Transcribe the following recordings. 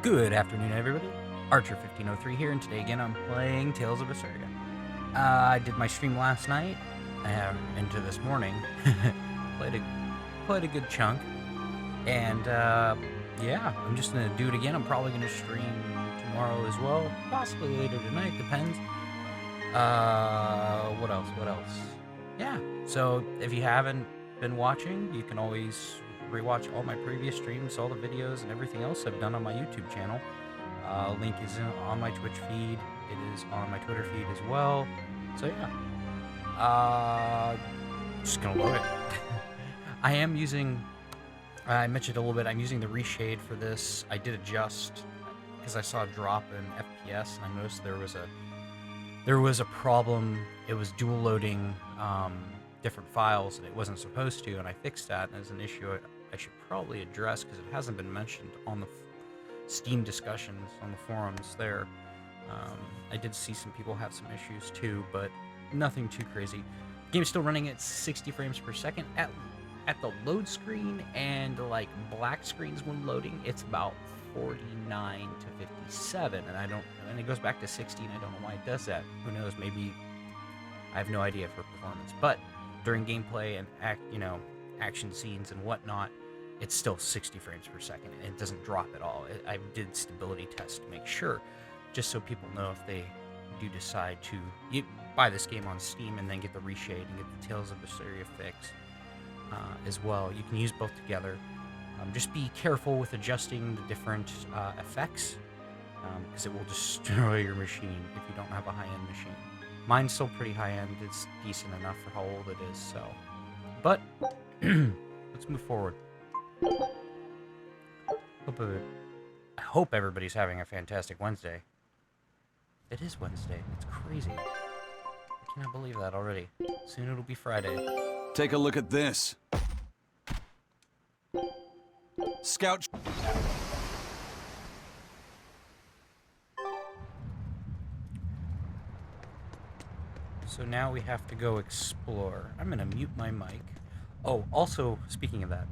Good afternoon, everybody. Archer1503 here, and today again I'm playing Tales of Berseria. I did my stream last night, into this morning. played a good chunk, and yeah, I'm just gonna do it again. I'm probably gonna stream tomorrow as well, possibly later tonight, depends. What else? Yeah, so if you haven't been watching, you can always rewatch all my previous streams, all the videos, and everything else I've done on my YouTube channel. Link is on my Twitch feed. It is on my Twitter feed as well. So yeah, just gonna load it. I am using. I mentioned a little bit. I'm using the reshade for this. I did adjust because I saw a drop in FPS, and I noticed there was a problem. It was dual loading different files, and it wasn't supposed to, and I fixed that. And as an issue I should probably address because it hasn't been mentioned on the Steam discussions on the forums there. I did see some people have some issues too, but nothing too crazy. The game's still running at 60 frames per second at the load screen, and like black screens when loading, it's about 49 to 57, and it goes back to 60, and I don't know why it does that. Who knows? Maybe I have no idea for performance, but during gameplay and action scenes and whatnot, it's still 60 frames per second, and it doesn't drop at all. I did stability tests to make sure, just so people know if they do decide to buy this game on Steam and then get the reshade and get the Tales of Berseria fix as well. You can use both together. Just be careful with adjusting the different effects, because it will destroy your machine if you don't have a high-end machine. Mine's still pretty high-end. It's decent enough for how old it is, so. But let's move forward. I hope everybody's having a fantastic Wednesday. It is Wednesday. It's crazy. I cannot believe that already. Soon it'll be Friday. Take a look at this. Scout. So now we have to go explore. I'm gonna mute my mic. Oh, also, speaking of that,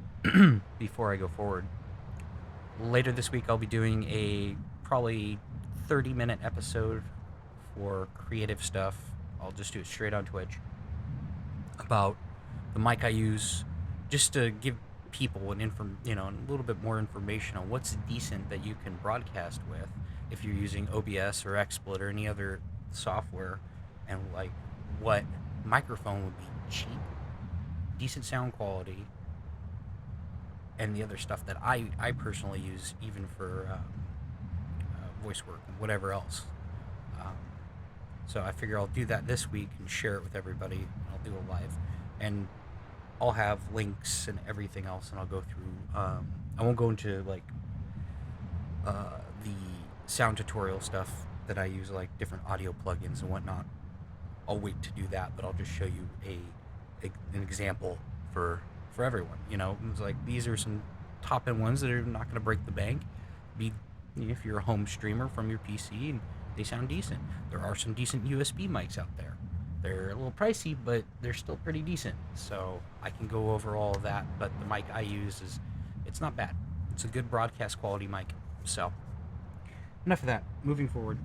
before I go forward, later this week I'll be doing a probably 30-minute episode for creative stuff. I'll just do it straight on Twitch about the mic I use, just to give people a little bit more information on what's decent that you can broadcast with if you're using OBS or XSplit or any other software, and like what microphone would be cheap, decent sound quality, and the other stuff that I personally use even for voice work and whatever else. So I figure I'll do that this week and share it with everybody. I'll do it live, and I'll have links and everything else, and I'll go through. I won't go into like the sound tutorial stuff that I use, like different audio plugins and whatnot. I'll wait to do that, but I'll just show you an example for everyone. It's like these are some top-end ones that are not going to break the bank. If you're a home streamer from your PC and they sound decent. There are some decent USB mics out there. They're a little pricey, but they're still pretty decent. So I can go over all of that, but the mic I use it's not bad. It's a good broadcast quality mic. So enough of that. Moving forward.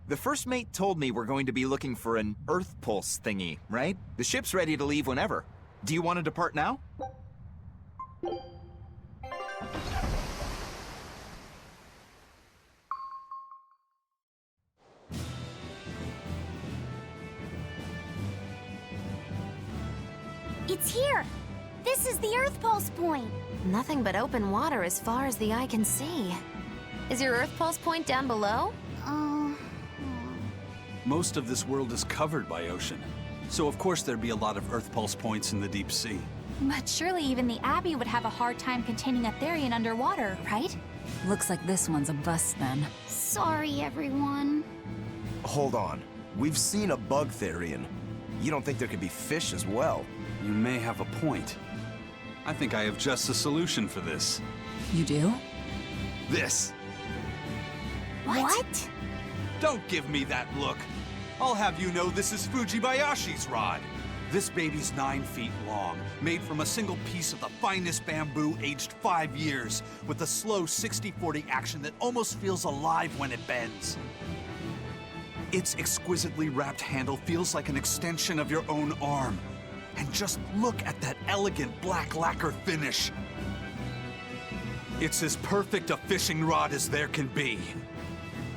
The first mate told me we're going to be looking for an Earth Pulse thingy, right? The ship's ready to leave whenever. Do you want to depart now? It's here! This is the Earth Pulse point! Nothing but open water as far as the eye can see. Is your Earth Pulse point down below? Most of this world is covered by ocean, so of course there'd be a lot of Earth Pulse points in the deep sea. But surely even the Abbey would have a hard time containing a Therian underwater, right? Looks like this one's a bust then. Sorry, everyone. Hold on. We've seen a bug Therian. You don't think there could be fish as well? You may have a point. I think I have just a solution for this. You do? This. What? Don't give me that look. I'll have you know this is Fujibayashi's rod. This baby's 9 feet long, made from a single piece of the finest bamboo aged 5 years, with a slow 60-40 action that almost feels alive when it bends. Its exquisitely wrapped handle feels like an extension of your own arm. And just look at that elegant black lacquer finish. It's as perfect a fishing rod as there can be.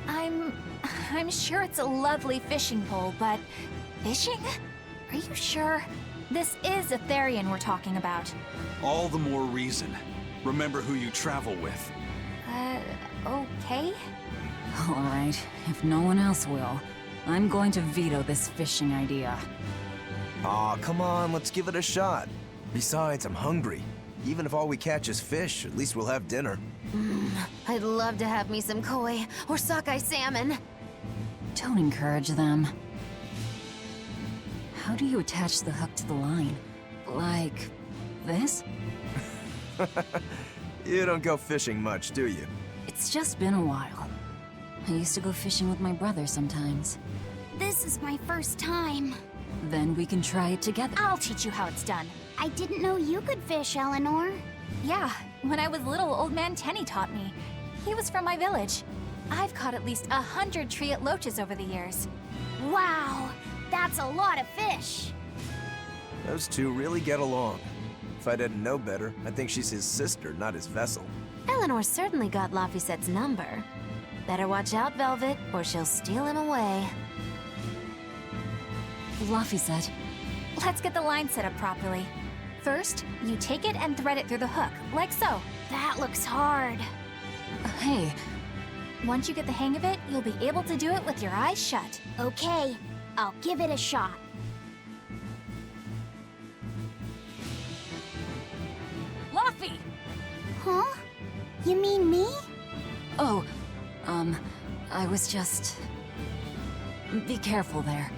I'm sure it's a lovely fishing pole, but fishing? Are you sure? This is Etherian we're talking about. All the more reason. Remember who you travel with. Okay? All right, if no one else will, I'm going to veto this fishing idea. Aw, come on, let's give it a shot. Besides, I'm hungry. Even if all we catch is fish, at least we'll have dinner. I'd love to have me some koi or sockeye salmon. Don't encourage them. How do you attach the hook to the line? Like this? You don't go fishing much, do you? It's just been a while. I used to go fishing with my brother sometimes. This is my first time. Then we can try it together. I'll teach you how it's done. I didn't know you could fish, Eleanor. Yeah, when I was little, old man Tenny taught me. He was from my village. I've caught at least 100 treat loaches over the years. Wow, that's a lot of fish. Those two really get along. If I didn't know better, I think she's his sister, not his vessel. Eleanor certainly got Lafisette's number. Better watch out, Velvet, or she'll steal him away. Laphicet, Let's get the line set up properly. First, you take it and thread it through the hook, like so. That looks hard. hey, Once you get the hang of it, you'll be able to do it with your eyes shut. Okay, I'll give it a shot. Laffy! Huh? You mean me? Oh, I was just... Be careful there.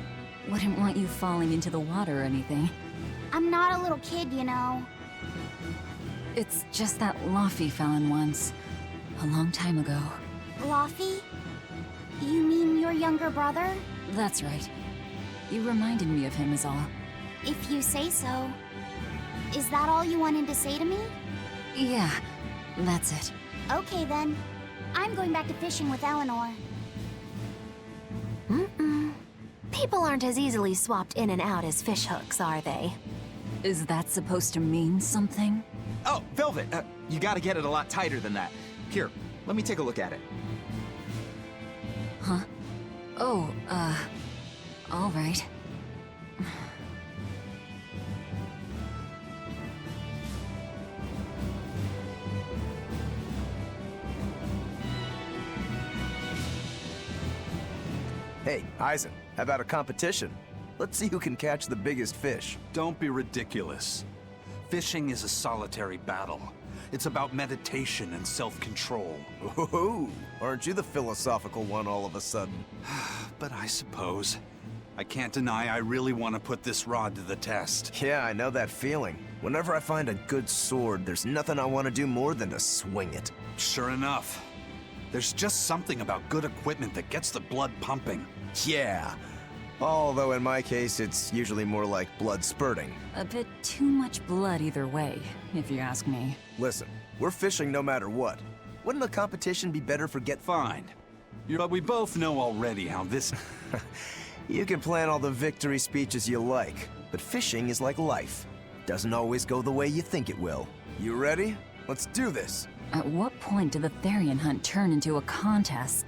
Wouldn't want you falling into the water or anything. I'm not a little kid, you know. It's just that Laffy fell in once. A long time ago. Laffy? You mean your younger brother? That's right. You reminded me of him is all. If you say so. Is that all you wanted to say to me? Yeah, that's it. Okay then. I'm going back to fishing with Eleanor. People aren't as easily swapped in and out as fish hooks, are they? Is that supposed to mean something? Oh, Velvet, you gotta get it a lot tighter than that. Here, let me take a look at it. Huh? Oh, all right. Hey, Eisen, how about a competition? Let's see who can catch the biggest fish. Don't be ridiculous. Fishing is a solitary battle. It's about meditation and self-control. Ooh, aren't you the philosophical one all of a sudden? But I suppose. I can't deny I really want to put this rod to the test. Yeah, I know that feeling. Whenever I find a good sword, there's nothing I want to do more than to swing it. Sure enough. There's just something about good equipment that gets the blood pumping. Yeah. Although in my case, it's usually more like blood spurting. A bit too much blood either way, if you ask me. Listen, we're fishing no matter what. Wouldn't a competition be better for Fine. But we both know already how this... You can plan all the victory speeches you like, but fishing is like life. Doesn't always go the way you think it will. You ready? Let's do this. At what point did the Therian hunt turn into a contest?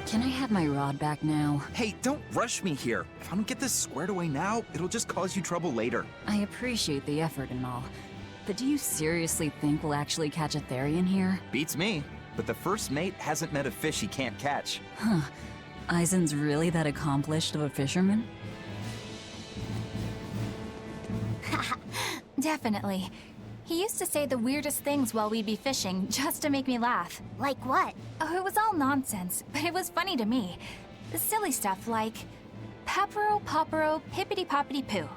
Can I have my rod back now? Hey, don't rush me here. If I don't get this squared away now, it'll just cause you trouble later. I appreciate the effort and all, but do you seriously think we'll actually catch a Therian here? Beats me. But the first mate hasn't met a fish he can't catch. Huh. Eisen's really that accomplished of a fisherman? Definitely. He used to say the weirdest things while we'd be fishing, just to make me laugh. Like what? Oh, it was all nonsense, but it was funny to me. The silly stuff like... Papero, popero, pippity-poppity-poo.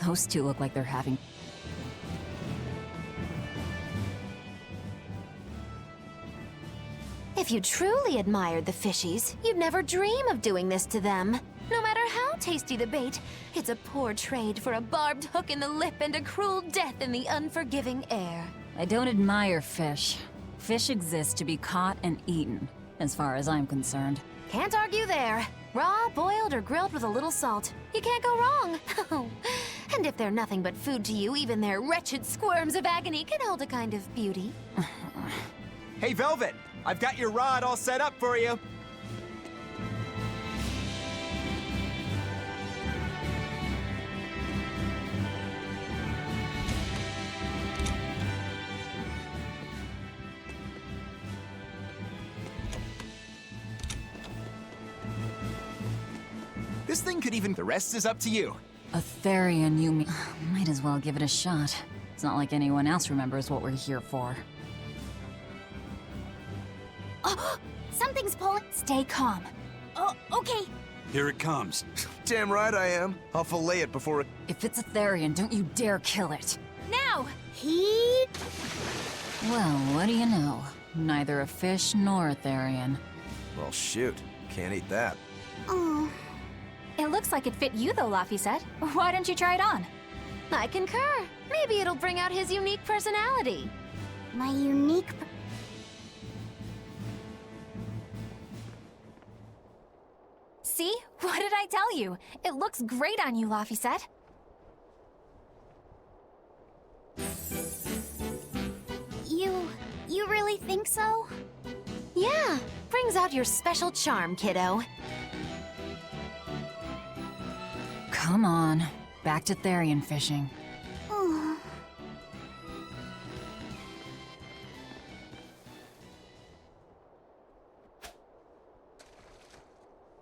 Those two look like they're having... If you truly admired the fishies, you'd never dream of doing this to them. No matter how tasty the bait, it's a poor trade for a barbed hook in the lip and a cruel death in the unforgiving air. I don't admire fish. Fish exist to be caught and eaten, as far as I'm concerned. Can't argue there. Raw, boiled, or grilled with a little salt. You can't go wrong. And if they're nothing but food to you, even their wretched squirms of agony can hold a kind of beauty. Hey, Velvet! I've got your rod all set up for you. This thing could even... The rest is up to you. A Therian, you mean? Might as well give it a shot. It's not like anyone else remembers what we're here for. Oh, something's pulling. Stay calm. Oh, okay. Here it comes. Damn right I am. I'll fillet it before it... If it's a Therian, don't you dare kill it. Now! He... Well, what do you know? Neither a fish nor a Therian. Well, shoot. Can't eat that. Oh, It looks like it fit you though, Laphicet. Why don't you try it on? I concur. Maybe it'll bring out his unique personality. my unique... See? What did I tell you? It looks great on you, Laphicet. You really think so? Yeah, brings out your special charm, kiddo. Come on, back to Therian fishing. Oh.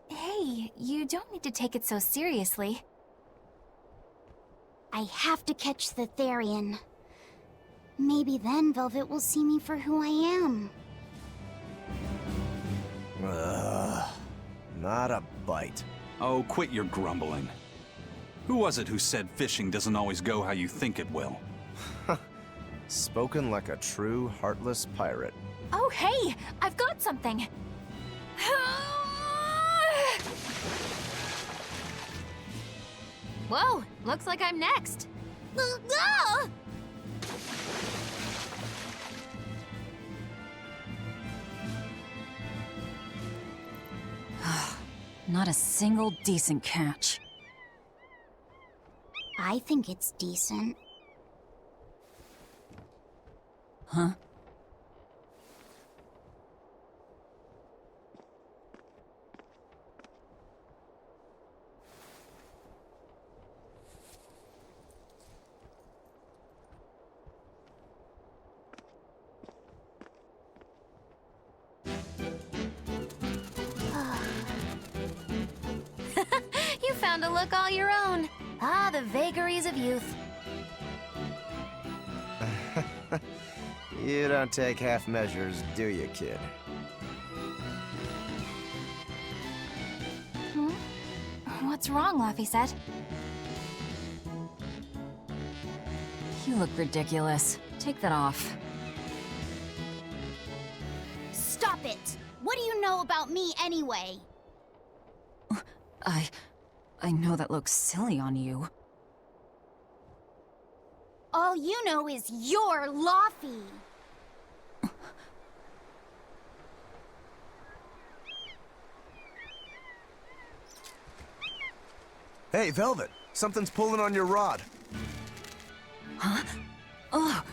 Hey, you don't need to take it so seriously. I have to catch the Therian. Maybe then Velvet will see me for who I am. Ugh. Not a bite. Oh, quit your grumbling. Who was it who said fishing doesn't always go how you think it will? Spoken like a true, heartless pirate. Oh, hey! I've got something! Whoa, looks like I'm next. Not a single decent catch. I think it's decent. Huh? You found a look all your own. Ah, the vagaries of youth. You don't take half measures, do you, kid? What's wrong, Laphicet? You look ridiculous. Take that off. Stop it! What do you know about me anyway? I know that looks silly on you. All you know is you're Laffy. Hey, Velvet! Something's pulling on your rod. Huh? Oh,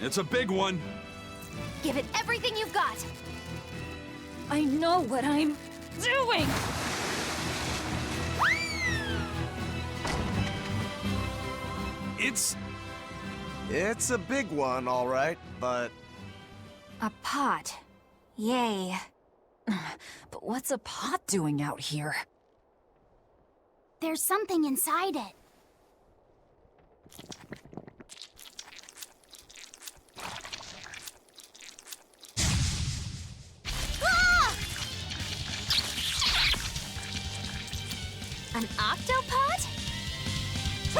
It's a big one. Give it everything you've got. I know what I'm doing! It's a big one, all right, but... A pot. Yay. But what's a pot doing out here? There's something inside it. Ah! An octopod? I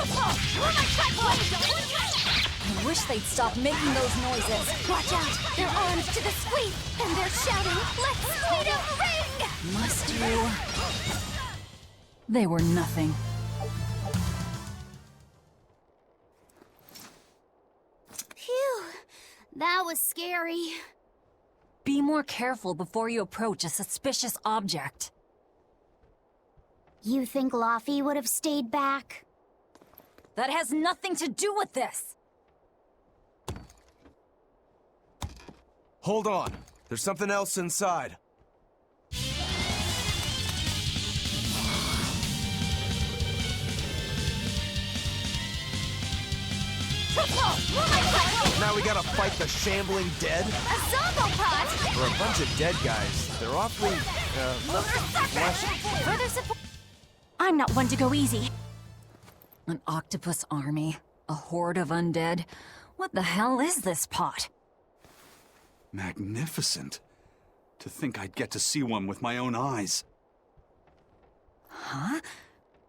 wish they'd stop making those noises. Watch out! They're armed to the squeak, and they're shouting, "Let's meet a ring!" Must you? They were nothing. Phew, that was scary. Be more careful before you approach a suspicious object. You think Laffy would have stayed back? That has nothing to do with this! Hold on. There's something else inside. Now we gotta fight the shambling dead? A Zombopod! For a bunch of dead guys, they're awfully, Further support. I'm not one to go easy. An octopus army? A horde of undead? What the hell is this pot? Magnificent. To think I'd get to see one with my own eyes. Huh?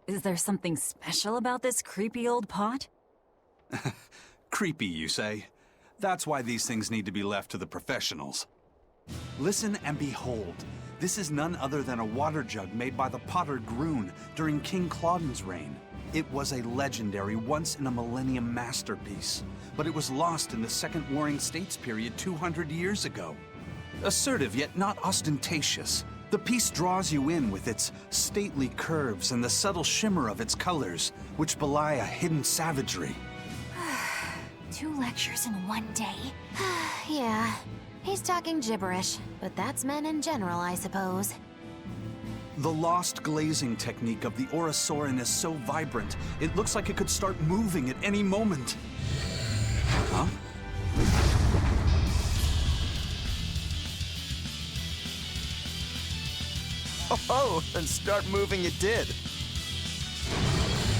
Is there something special about this creepy old pot? Creepy, you say? That's why these things need to be left to the professionals. Listen and behold. This is none other than a water jug made by the potter Groon during King Clauden's reign. It was a legendary, once-in-a-millennium masterpiece, but it was lost in the Second Warring States period 200 years ago. Assertive yet not ostentatious, the piece draws you in with its stately curves and the subtle shimmer of its colors, which belie a hidden savagery. 2 lectures in one day. Yeah, he's talking gibberish, but that's men in general, I suppose. The lost glazing technique of the Orosaurin is so vibrant, it looks like it could start moving at any moment. Huh? Oh, and start moving it did.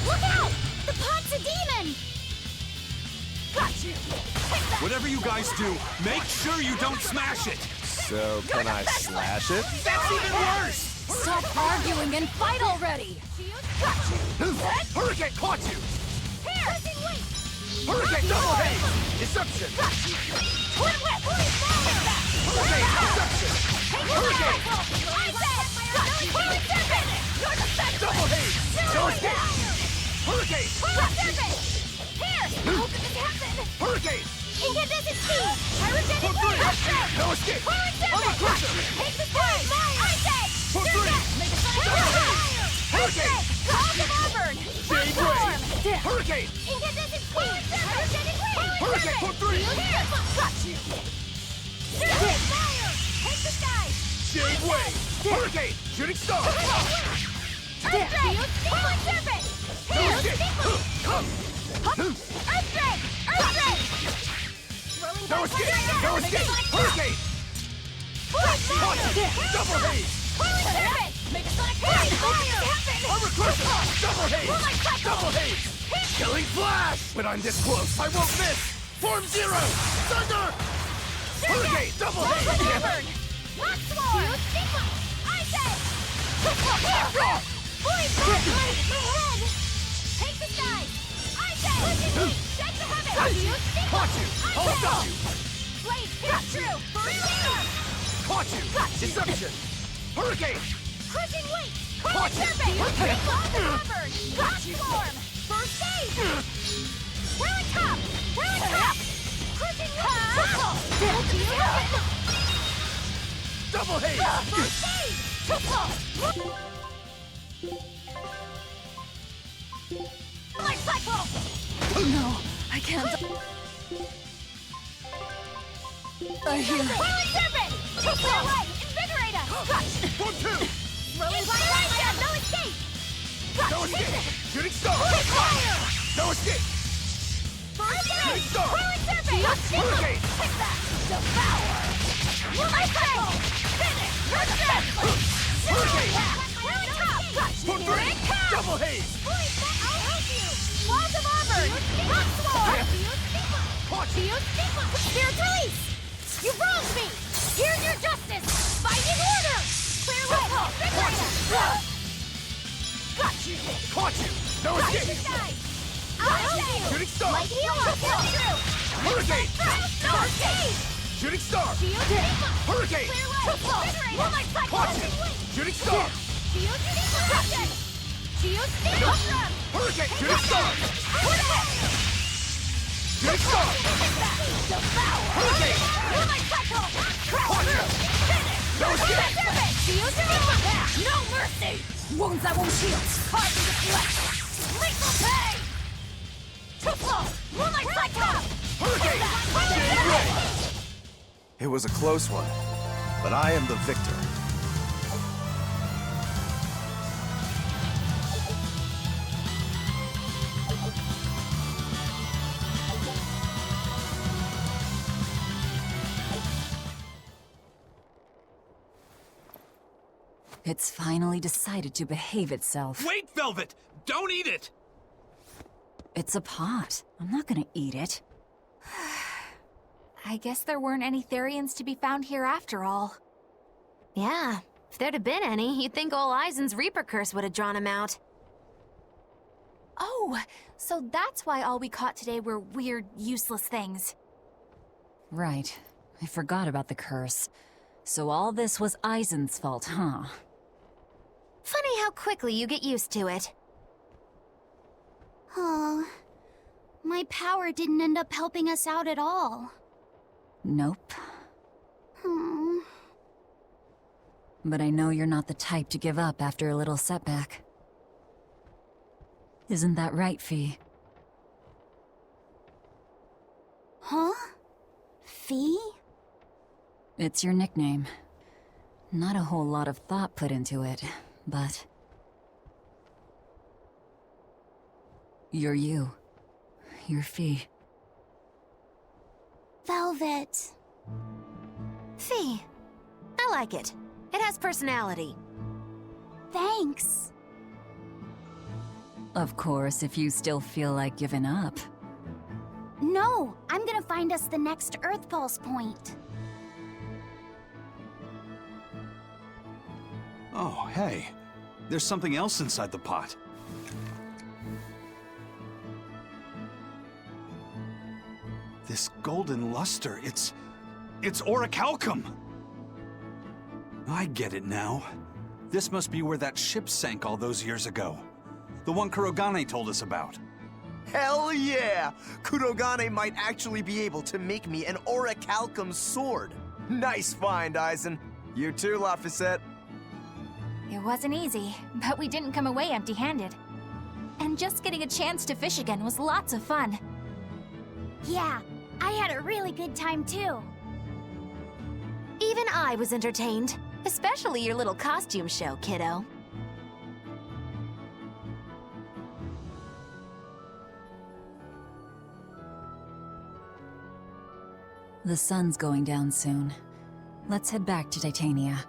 Look out! The pot's a demon! Got you! Whatever you guys do, make sure you don't smash it! So, can I slash it? That's even worse! Stop arguing and fight already! Hurricane caught you! Here! Hurricane double haze! Deception! Twin whip! Hurricane deception! Hurricane! You're defenseless! Double haze! No escape! Hurricane! Here! How could this happen? Hurricane! Incandescent speed! Pyrogenic blade! No escape! Overcrusher! Take the blade! I say! For three! Make a fire! Hurricane! Calls of Auburn! Jade Ray! Hurricane! Incandescent speed! Pyrogenic blade! Hurricane for three! Here! Got you! Fire! Take the sky! Jade Way! Hurricane! Shooting star! Earthdrake! Falling serpent! No escape! Earthdrake! Earthdrake! No escape! No escape! Hurricane! Double haze! Falling serpent! Make a sonic fire! Armor crusher! Double haze! Double haze! Killing flash! When I'm this close, I won't miss! Form zero! Thunder! Hurricane! Double haze! Rock swarm! I say! Boy, blade! My head! Take the sky! I say! Shake the heavens! Caught you! I'll stop you! Blade, hit true! Storm! Caught you! Deception! Hurricane! Crushing weight! Caught you! Serpent! Calls of Auburn! Rock swarm! First aid! Whirling top! Whirling top! Crushing weight! Double haze! First aid! Like cycle! No, I can't. I hear. Whirling serpent! Clear away! Invigorate us! Form two! Rolling fire! No escape! No escape! Shooting star! Fire! No escape! First aid! Shooting star! Whirling serpent! Hurricane! Take that! Devour! Whirling cycle! Finish! You're defenseless! Hurricane! Whirling top! Form three! Double haze! I'll help you! Walls of Auburn! Rock swarm! Caught you! Spirit release! You wronged me! Here's your justice! Fighting order! Clear way! Got you! Caught you! No escape! Shooting star! Light heal up! Hurricane! No escape! Shooting star! Hurricane! Moonlight cycle! Watch it! Shooting star! Hurricane! Hurricane! Shooting star! Shooting star! Hurricane! Moonlight cycle! Watch it! No escape! No mercy! Wounds that won't heal! Carved into flesh! Lethal pain! Too slow! Moonlight cycle! Hurricane! Shade ray! It was a close one, but I am the victor. It's finally decided to behave itself. Wait, Velvet! Don't eat it! It's a pot. I'm not gonna eat it. I guess there weren't any Therians to be found here after all. Yeah, if there'd have been any, you'd think ol' Eisen's Reaper curse would have drawn him out. Oh, so that's why all we caught today were weird, useless things. Right. I forgot about the curse. So all this was Eisen's fault, huh? Funny how quickly you get used to it. Oh, my power didn't end up helping us out at all. Nope. Hmm. But I know you're not the type to give up after a little setback. Isn't that right, Fee? Huh? Fee? It's your nickname. Not a whole lot of thought put into it, but... You're you. You're Fee. Velvet. Fee. I like it. It has personality. Thanks. Of course, if you still feel like giving up. No, I'm gonna find us the next Earth Pulse point. Oh, hey. There's something else inside the pot. This golden luster, it's orichalcum! I get it now. This must be where that ship sank all those years ago. The one Kurogane told us about. Hell yeah! Kurogane might actually be able to make me an orichalcum sword. Nice find, Eisen. You too, Laphicet. It wasn't easy, but we didn't come away empty-handed. And just getting a chance to fish again was lots of fun. Yeah, I had a really good time too. Even I was entertained. Especially your little costume show, kiddo. The sun's going down soon. Let's head back to Titania.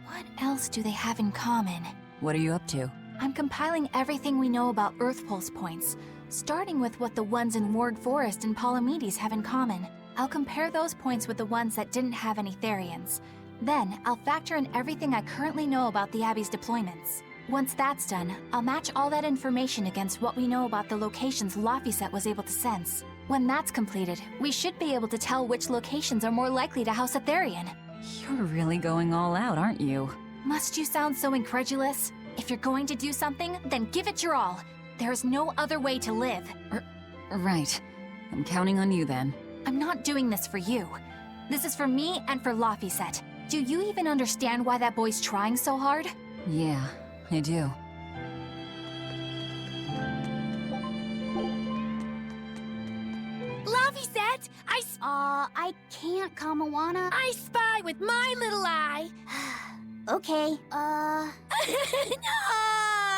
What else do they have in common? What are you up to? I'm compiling everything we know about Earth Pulse points, starting with what the ones in Ward Forest and Palamedes have in common. I'll compare those points with the ones that didn't have any Therians. Then, I'll factor in everything I currently know about the Abbey's deployments. Once that's done, I'll match all that information against what we know about the locations Laphicet was able to sense. When that's completed, we should be able to tell which locations are more likely to house a Therian. You're really going all out, aren't you? Must you sound so incredulous? If you're going to do something, then give it your all. There is no other way to live. Right. I'm counting on you then. I'm not doing this for you. This is for me and for Laphicet. Do you even understand why that boy's trying so hard? Yeah, I do. Laphicet, I can't, Kamawana. I spy with my little eye. Okay, No!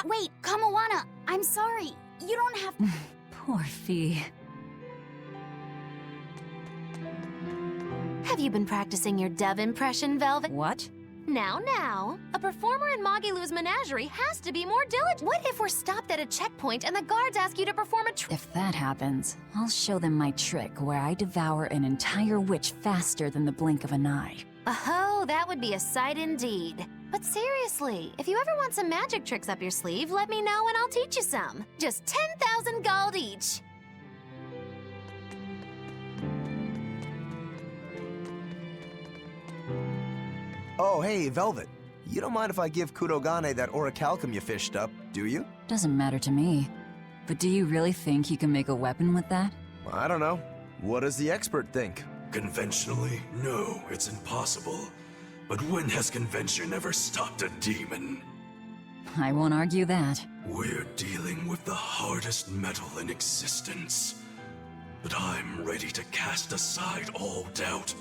Wait, Kamawana, I'm sorry. You don't have... Poor Fee. Have you been practicing your dove impression, Velvet? What? Now. A performer in Magilou's menagerie has to be more diligent. What if we're stopped at a checkpoint and the guards ask you to perform a If that happens, I'll show them my trick where I devour an entire witch faster than the blink of an eye. Oh, that would be a sight indeed. But seriously, if you ever want some magic tricks up your sleeve, let me know and I'll teach you some. Just 10,000 gold each. Oh, hey, Velvet. You don't mind if I give Kudogane that orichalcum you fished up, do you? Doesn't matter to me. But do you really think you can make a weapon with that? I don't know. What does the expert think? Conventionally, no, it's impossible. But when has convention ever stopped a demon? I won't argue that. We're dealing with the hardest metal in existence. But I'm ready to cast aside all doubt,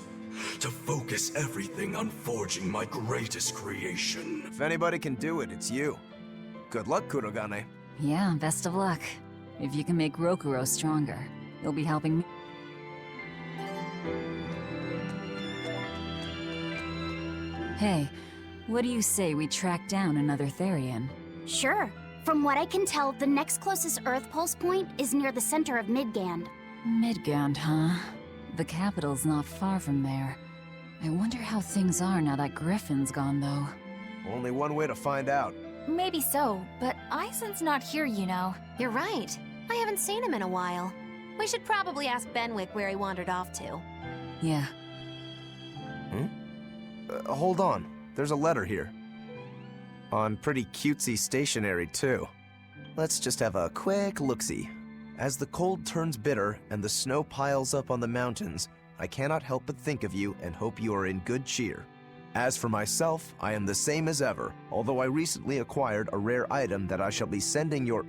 to focus everything on forging my greatest creation. If anybody can do it, it's you. Good luck, Kudogane. Yeah, best of luck. If you can make Rokuro stronger, you'll be helping me. Hey, what do you say we track down another Therian? Sure. From what I can tell, the next closest Earth Pulse point is near the center of Midgand. Midgand, huh? The capital's not far from there. I wonder how things are now that Griffin's gone, though. Only one way to find out. Maybe so, but Eisen's not here, you know. You're right. I haven't seen him in a while. We should probably ask Benwick where he wandered off to. Yeah. Hold on. There's a letter here. On pretty cutesy stationery, too. Let's just have a quick look-see. As the cold turns bitter and the snow piles up on the mountains, I cannot help but think of you and hope you are in good cheer. As for myself, I am the same as ever, although I recently acquired a rare item that I shall be sending your...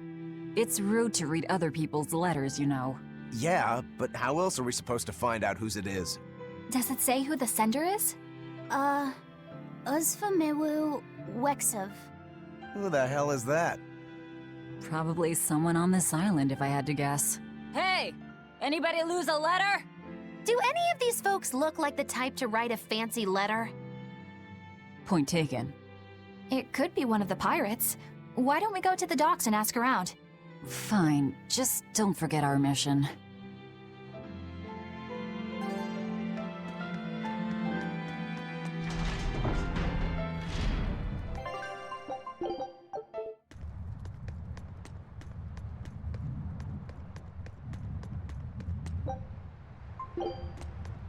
It's rude to read other people's letters, you know. Yeah, but how else are we supposed to find out whose it is? Does it say who the sender is? Uzfamewu Wexov. Who the hell is that? Probably someone on this island, if I had to guess. Hey! Anybody lose a letter? Do any of these folks look like the type to write a fancy letter? Point taken. It could be one of the pirates. Why don't we go to the docks and ask around? Fine, just don't forget our mission.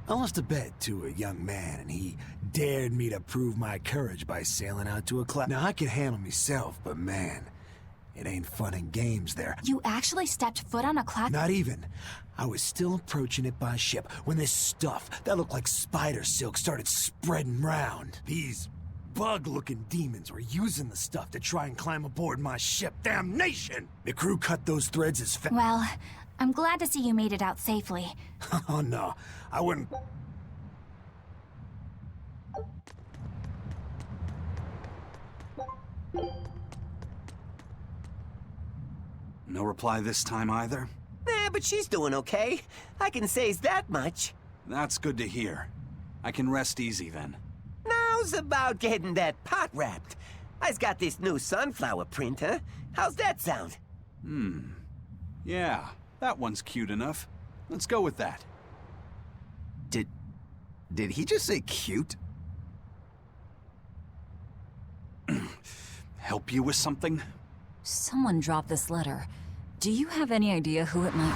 I lost a bet to a young man, and he dared me to prove my courage by sailing out to a cloud. Now, I can handle myself, but man, it ain't fun and games there. You actually stepped foot on a cloud? Not even. I was still approaching it by ship when this stuff that looked like spider silk started spreading round. These bug-looking demons were using the stuff to try and climb aboard my ship. Damnation! The crew cut those threads as fast. Well, I'm glad to see you made it out safely. Oh no, I wouldn't. No reply this time either? But she's doing okay. I can say's that much. That's good to hear. I can rest easy then. Now's about getting that pot wrapped. I's got this new sunflower printer. How's that sound? Yeah, that one's cute enough. Let's go with that. Did he just say cute? Help you with something? Someone dropped this letter. Do you have any idea who it might...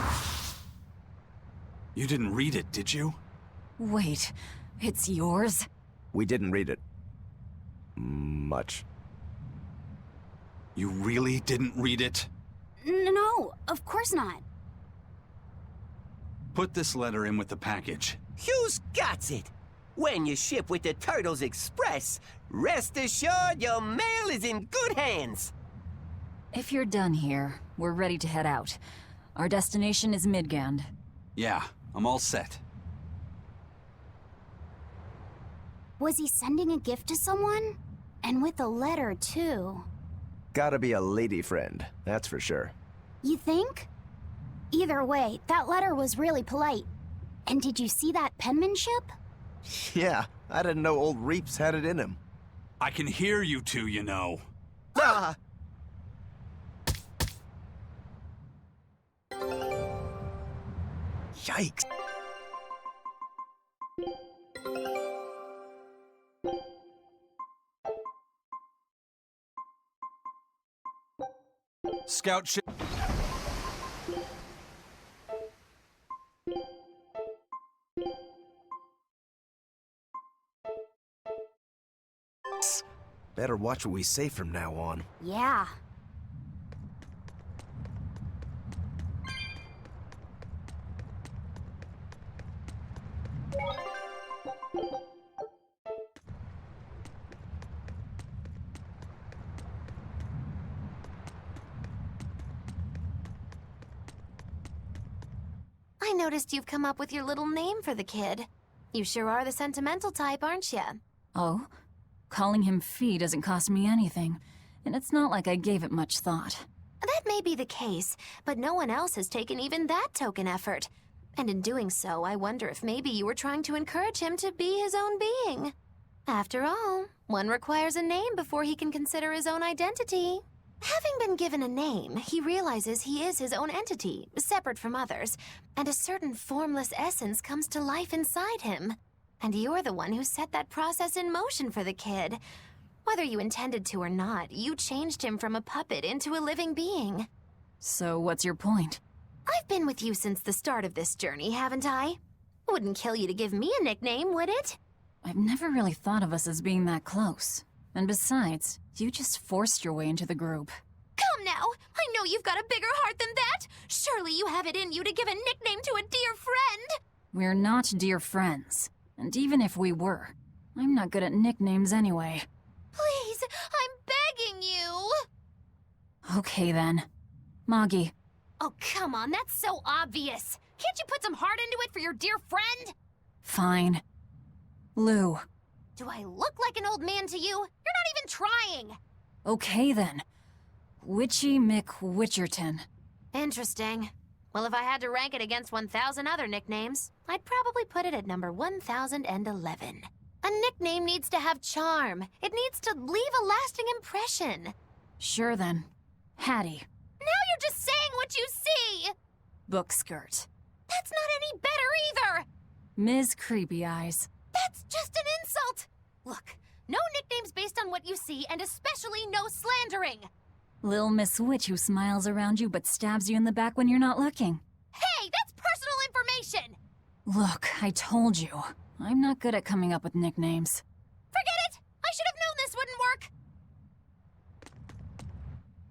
You didn't read it, did you? Wait, it's yours? We didn't read it. Much. You really didn't read it? No, of course not. Put this letter in with the package. Who's got it? When you ship with the Turtles Express, rest assured your mail is in good hands. If you're done here, we're ready to head out. Our destination is Midgand. Yeah, I'm all set. Was he sending a gift to someone? And with a letter, too. Gotta be a lady friend, that's for sure. You think? Either way, that letter was really polite. And did you see that penmanship? Yeah, I didn't know old Reeps had it in him. I can hear you two, you know. Ah! Yikes. Scout ship. Better watch what we say from now on. Yeah. I noticed you've come up with your little name for the kid. You sure are the sentimental type, aren't you? Oh? Calling him Fee doesn't cost me anything, and it's not like I gave it much thought. That may be the case, but no one else has taken even that token effort. And in doing so, I wonder if maybe you were trying to encourage him to be his own being. After all, one requires a name before he can consider his own identity. Having been given a name, he realizes he is his own entity, separate from others, and a certain formless essence comes to life inside him. And you're the one who set that process in motion for the kid. Whether you intended to or not, you changed him from a puppet into a living being. So what's your point? I've been with you since the start of this journey, haven't I? Wouldn't kill you to give me a nickname, would it? I've never really thought of us as being that close. And besides, you just forced your way into the group. Come now! I know you've got a bigger heart than that! Surely you have it in you to give a nickname to a dear friend! We're not dear friends. And even if we were, I'm not good at nicknames anyway. Please, I'm begging you! Okay then. Moggy. Oh, come on, that's so obvious. Can't you put some heart into it for your dear friend? Fine. Lou. Do I look like an old man to you? You're not even trying! Okay then. Witchy McWitcherton. Interesting. Well, if I had to rank it against 1,000 other nicknames, I'd probably put it at number 1,011. A nickname needs to have charm. It needs to leave a lasting impression. Sure then. Hattie. Now you're just saying what you see! Book skirt. That's not any better either! Ms. Creepy Eyes. That's just an insult! Look, no nicknames based on what you see, and especially no slandering! Lil Miss Witch who smiles around you but stabs you in the back when you're not looking. Hey, that's personal information! Look, I told you. I'm not good at coming up with nicknames. Forget it! I should have known this wouldn't work!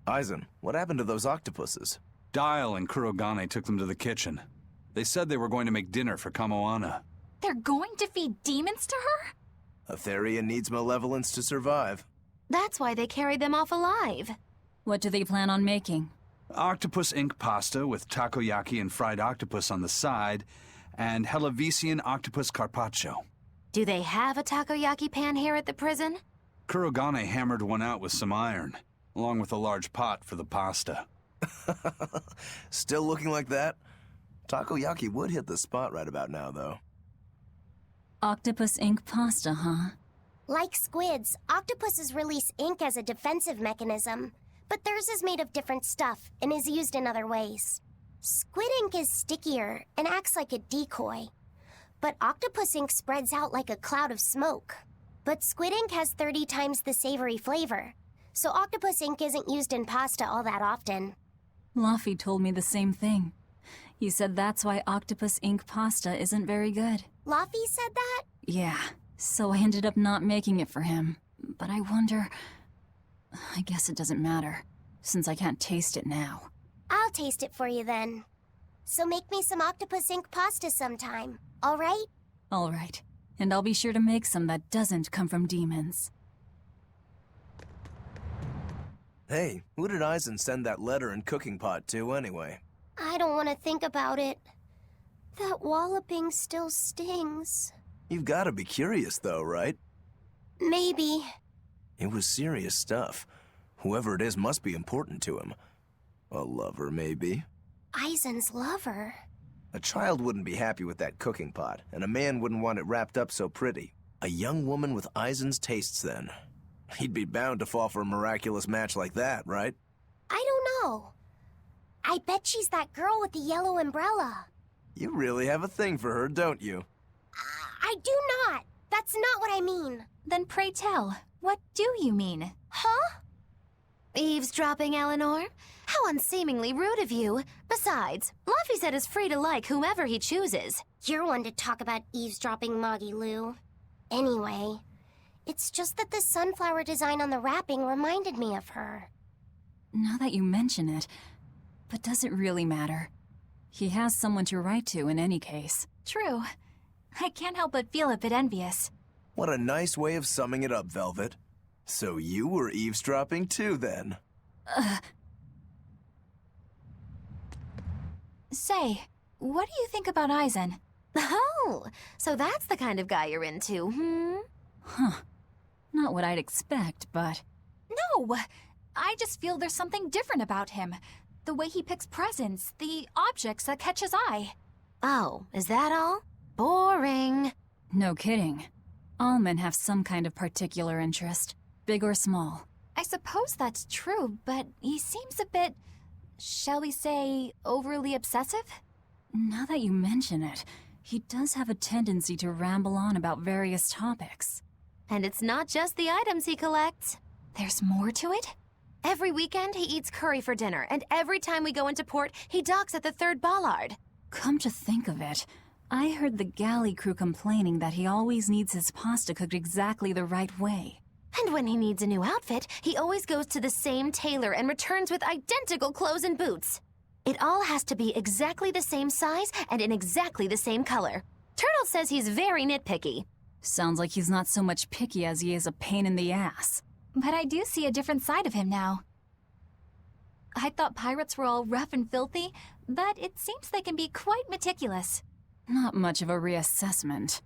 Aizen, what happened to those octopuses? Dial and Kurogane took them to the kitchen. They said they were going to make dinner for Kamoana. They're going to feed demons to her? A Therian needs malevolence to survive. That's why they carried them off alive. What do they plan on making? Octopus ink pasta with takoyaki and fried octopus on the side, and Hellavesian octopus carpaccio. Do they have a takoyaki pan here at the prison? Kurogane hammered one out with some iron, along with a large pot for the pasta. Still looking like that? Takoyaki would hit the spot right about now, though. Octopus ink pasta, huh? Like squids, octopuses release ink as a defensive mechanism, but theirs is made of different stuff and is used in other ways. Squid ink is stickier and acts like a decoy, but octopus ink spreads out like a cloud of smoke. But squid ink has 30 times the savory flavor, so octopus ink isn't used in pasta all that often. Luffy told me the same thing. He said that's why octopus ink pasta isn't very good. Luffy said that? Yeah, so I ended up not making it for him. But I wonder... I guess it doesn't matter, since I can't taste it now. I'll taste it for you then. So make me some octopus ink pasta sometime, all right? All right. And I'll be sure to make some that doesn't come from demons. Hey, who did Aizen send that letter and cooking pot to anyway? I don't want to think about it. That walloping still stings. You've got to be curious though, right? Maybe. It was serious stuff. Whoever it is must be important to him. A lover, maybe? Aizen's lover. A child wouldn't be happy with that cooking pot, and a man wouldn't want it wrapped up so pretty. A young woman with Aizen's tastes, then. He'd be bound to fall for a miraculous match like that, right? I don't know. I bet she's that girl with the yellow umbrella. You really have a thing for her, don't you? I do not. That's not what I mean. Then pray tell, what do you mean? Huh? Eavesdropping, Eleanor? How unseemingly rude of you. Besides, Luffy said is free to like whomever he chooses. You're one to talk about eavesdropping, Moggy Lou. Anyway, it's just that the sunflower design on the wrapping reminded me of her. Now that you mention it, but does it really matter? He has someone to write to in any case. True. I can't help but feel a bit envious. What a nice way of summing it up, Velvet. So you were eavesdropping too, then? Say, what do you think about Aizen? Oh, so that's the kind of guy you're into, hmm? Huh. Not what I'd expect, but... No! I just feel there's something different about him. The way he picks presents, the objects that catch his eye. Oh, is that all? Boring. No kidding. All men have some kind of particular interest, big or small. I suppose that's true, but he seems a bit, shall we say, overly obsessive? Now that you mention it, he does have a tendency to ramble on about various topics. And it's not just the items he collects. There's more to it? Every weekend, he eats curry for dinner, and every time we go into port, he docks at the 3rd bollard. Come to think of it, I heard the galley crew complaining that he always needs his pasta cooked exactly the right way. And when he needs a new outfit, he always goes to the same tailor and returns with identical clothes and boots. It all has to be exactly the same size and in exactly the same color. Turtle says he's very nitpicky. Sounds like he's not so much picky as he is a pain in the ass. But I do see a different side of him now. I thought pirates were all rough and filthy, but it seems they can be quite meticulous. Not much of a reassessment.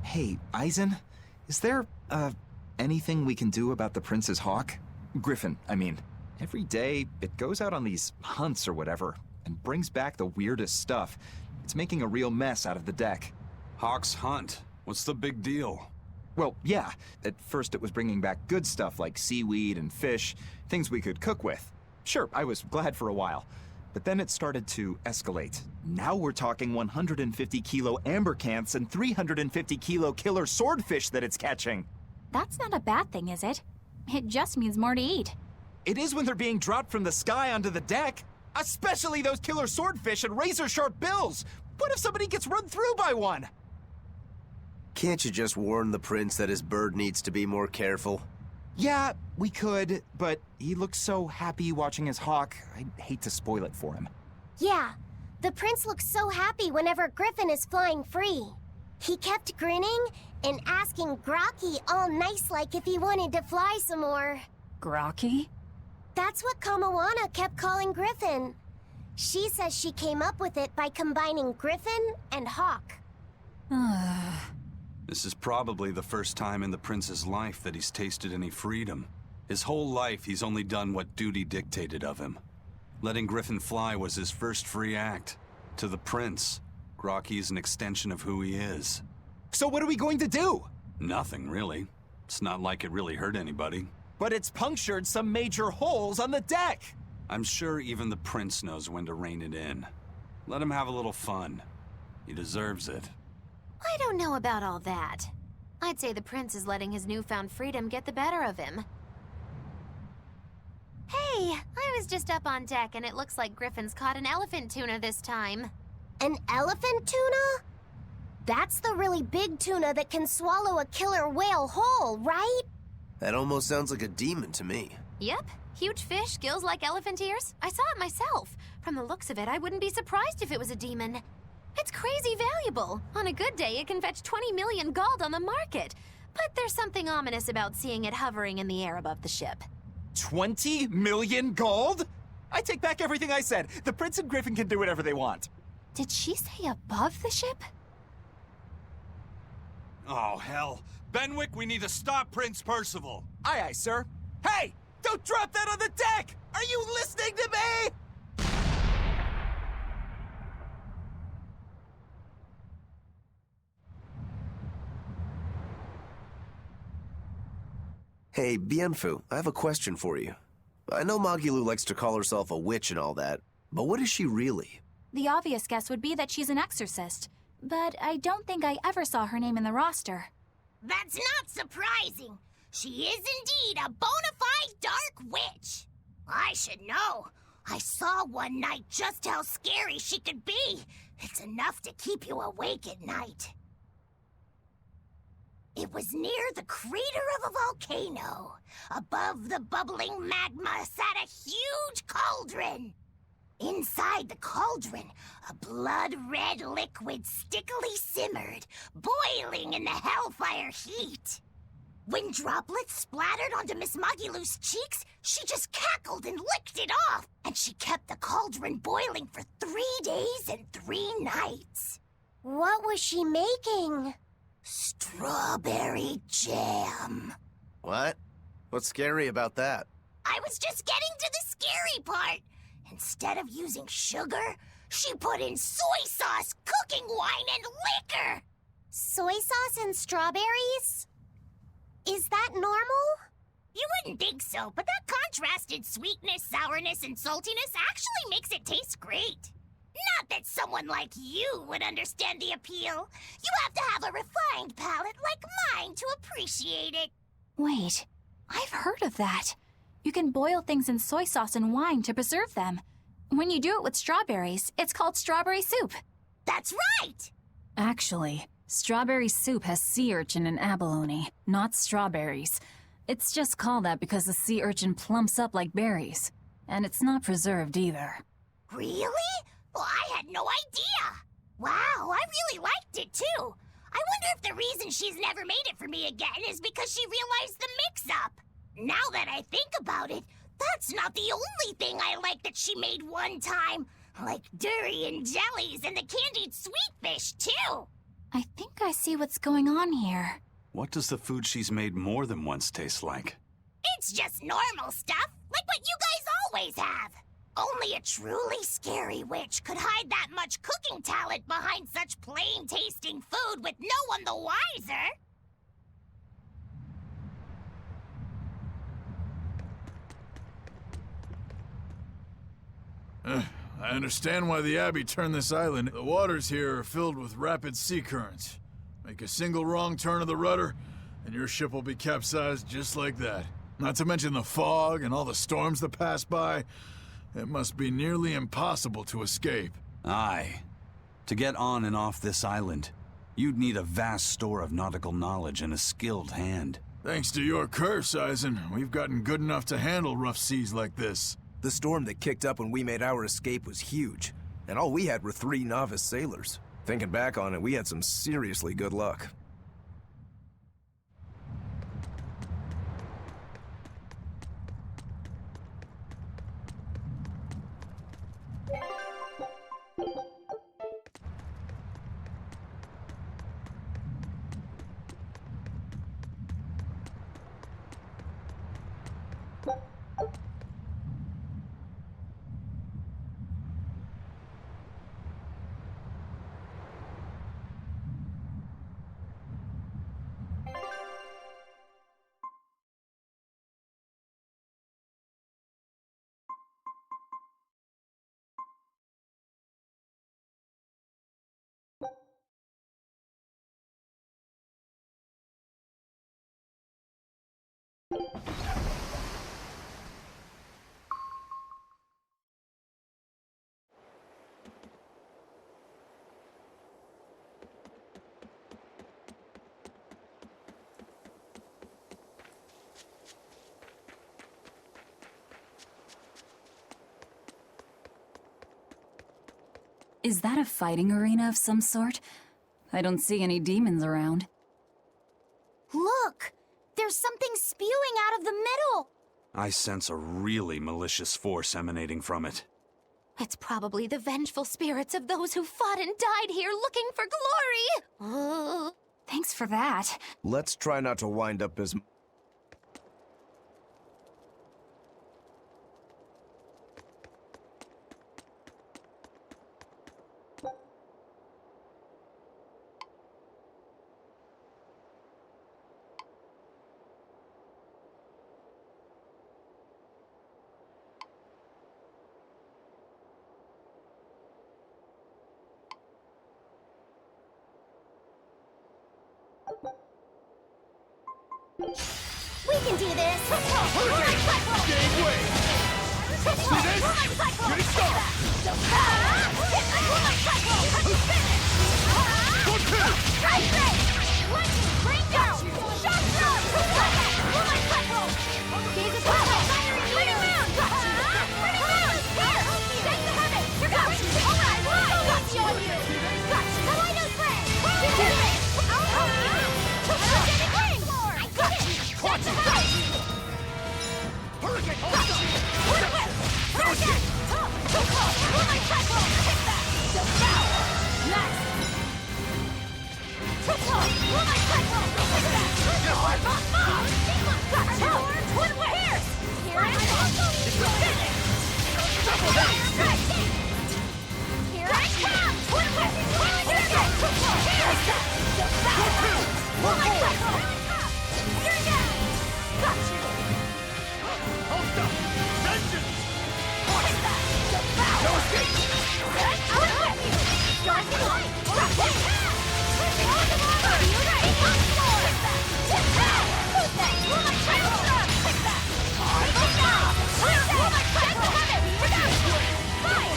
Hey, Aizen, is there, anything we can do about the Prince's hawk? Griffin, I mean. Every day, it goes out on these hunts or whatever, and brings back the weirdest stuff. It's making a real mess out of the deck. Hawk's hunt. What's the big deal? Well, yeah. At first it was bringing back good stuff like seaweed and fish, things we could cook with. Sure, I was glad for a while. But then it started to escalate. Now we're talking 150-kilo ambercants and 350-kilo killer swordfish that it's catching. That's not a bad thing, is it? It just means more to eat. It is when they're being dropped from the sky onto the deck. Especially those killer swordfish and razor-sharp bills. What if somebody gets run through by one? Can't you just warn the prince that his bird needs to be more careful? Yeah, we could, but he looks so happy watching his hawk, I'd hate to spoil it for him. Yeah, the prince looks so happy whenever Griffin is flying free. He kept grinning and asking Grocky all nice-like if he wanted to fly some more. Grocky? That's what Kamawana kept calling Griffin. She says she came up with it by combining Griffin and Hawk. This is probably the first time in the prince's life that he's tasted any freedom. His whole life, he's only done what duty dictated of him. Letting Griffin fly was his first free act. To the prince, Grocky is an extension of who he is. So what are we going to do? Nothing, really. It's not like it really hurt anybody. But it's punctured some major holes on the deck! I'm sure even the prince knows when to rein it in. Let him have a little fun. He deserves it. I don't know about all that. I'd say the prince is letting his newfound freedom get the better of him. Hey, I was just up on deck and it looks like Griffin's caught an elephant tuna this time. An elephant tuna? That's the really big tuna that can swallow a killer whale whole, right? That almost sounds like a demon to me. Yep, huge fish, gills like elephant ears. I saw it myself. From the looks of it, I wouldn't be surprised if it was a demon. It's crazy valuable. On a good day, it can fetch 20 million gold on the market. But there's something ominous about seeing it hovering in the air above the ship. 20 million gold? I take back everything I said. The prince and Griffin can do whatever they want. Did she say above the ship? Oh, hell. Benwick, we need to stop Prince Percival. Aye, aye, sir. Hey! Don't drop that on the deck! Are you listening to me? Hey, Bienfu, I have a question for you. I know Magilu likes to call herself a witch and all that, but what is she really? The obvious guess would be that she's an exorcist, but I don't think I ever saw her name in the roster. That's not surprising. She is indeed a bona fide dark witch. I should know. I saw one night just how scary she could be. It's enough to keep you awake at night. It was near the crater of a volcano. Above the bubbling magma sat a huge cauldron. Inside the cauldron, a blood-red liquid stickily simmered, boiling in the hellfire heat. When droplets splattered onto Miss Magilu's cheeks, she just cackled and licked it off, and she kept the cauldron boiling for 3 days and 3 nights. What was she making? Strawberry jam. What? What's scary about that? I was just getting to the scary part. Instead of using sugar, she put in soy sauce, cooking wine, and liquor. Soy sauce and strawberries? Is that normal? You wouldn't think so, but that contrasted sweetness, sourness, and saltiness actually makes it taste great. Not that someone like you would understand the appeal. You have to have a refined palate like mine to appreciate it. Wait, I've heard of that. You can boil things in soy sauce and wine to preserve them. When you do it with strawberries, it's called strawberry soup. That's right! Actually, strawberry soup has sea urchin and abalone, not strawberries. It's just called that because the sea urchin plumps up like berries. And it's not preserved either. Really? Well, I had no idea. Wow, I really liked it too. I wonder if the reason she's never made it for me again is because she realized the mix-up. Now that I think about it, that's not the only thing I like that she made one time. Like durian jellies and the candied sweet fish, too. I think I see what's going on here. What does the food she's made more than once taste like? It's just normal stuff, like what you guys always have. Only a truly scary witch could hide that much cooking talent behind such plain-tasting food with no one the wiser. I understand why the Abbey turned this island. The waters here are filled with rapid sea currents. Make a single wrong turn of the rudder, and your ship will be capsized just like that. Not to mention the fog and all the storms that pass by. It must be nearly impossible to escape. Aye. To get on and off this island, you'd need a vast store of nautical knowledge and a skilled hand. Thanks to your curse, Eisen, we've gotten good enough to handle rough seas like this. The storm that kicked up when we made our escape was huge, and all we had were 3 novice sailors. Thinking back on it, we had some seriously good luck. Is that a fighting arena of some sort? I don't see any demons around. Look! There's something spewing out of the middle! I sense a really malicious force emanating from it. It's probably the vengeful spirits of those who fought and died here looking for glory! Thanks for that. Let's try not to wind up as... We can do this! Gateway! See this? Shooting star! Bring down! Shock throw! Gaze is hot! Spring around! Spring around! Here! Take the heaven! Here goes! Alright! Got you on you! Kaleido spray! I'll help you! Energetic ring! I got it! Take the heaven! Hurricane! Got you! Whip! Hurricane! Moonlight cycle! Take that! Devour! Nice! Moonlight cycle! Take that! Got you! Twin whip! Here I come! Finish! Double hit! Here I come! Twin whip! Here I go! Here's that! Devour! Moonlight cycle! Here you go! Got you! Hold up! Vengeance! Take that! Devour! No escape! I'll help you! Dark light! Got you! You ready? On the floor! Take that! Devour! Who's that? Moonlight cycle! Take that! Move now! Clear that! Moonlight cycle! We're down! Fine!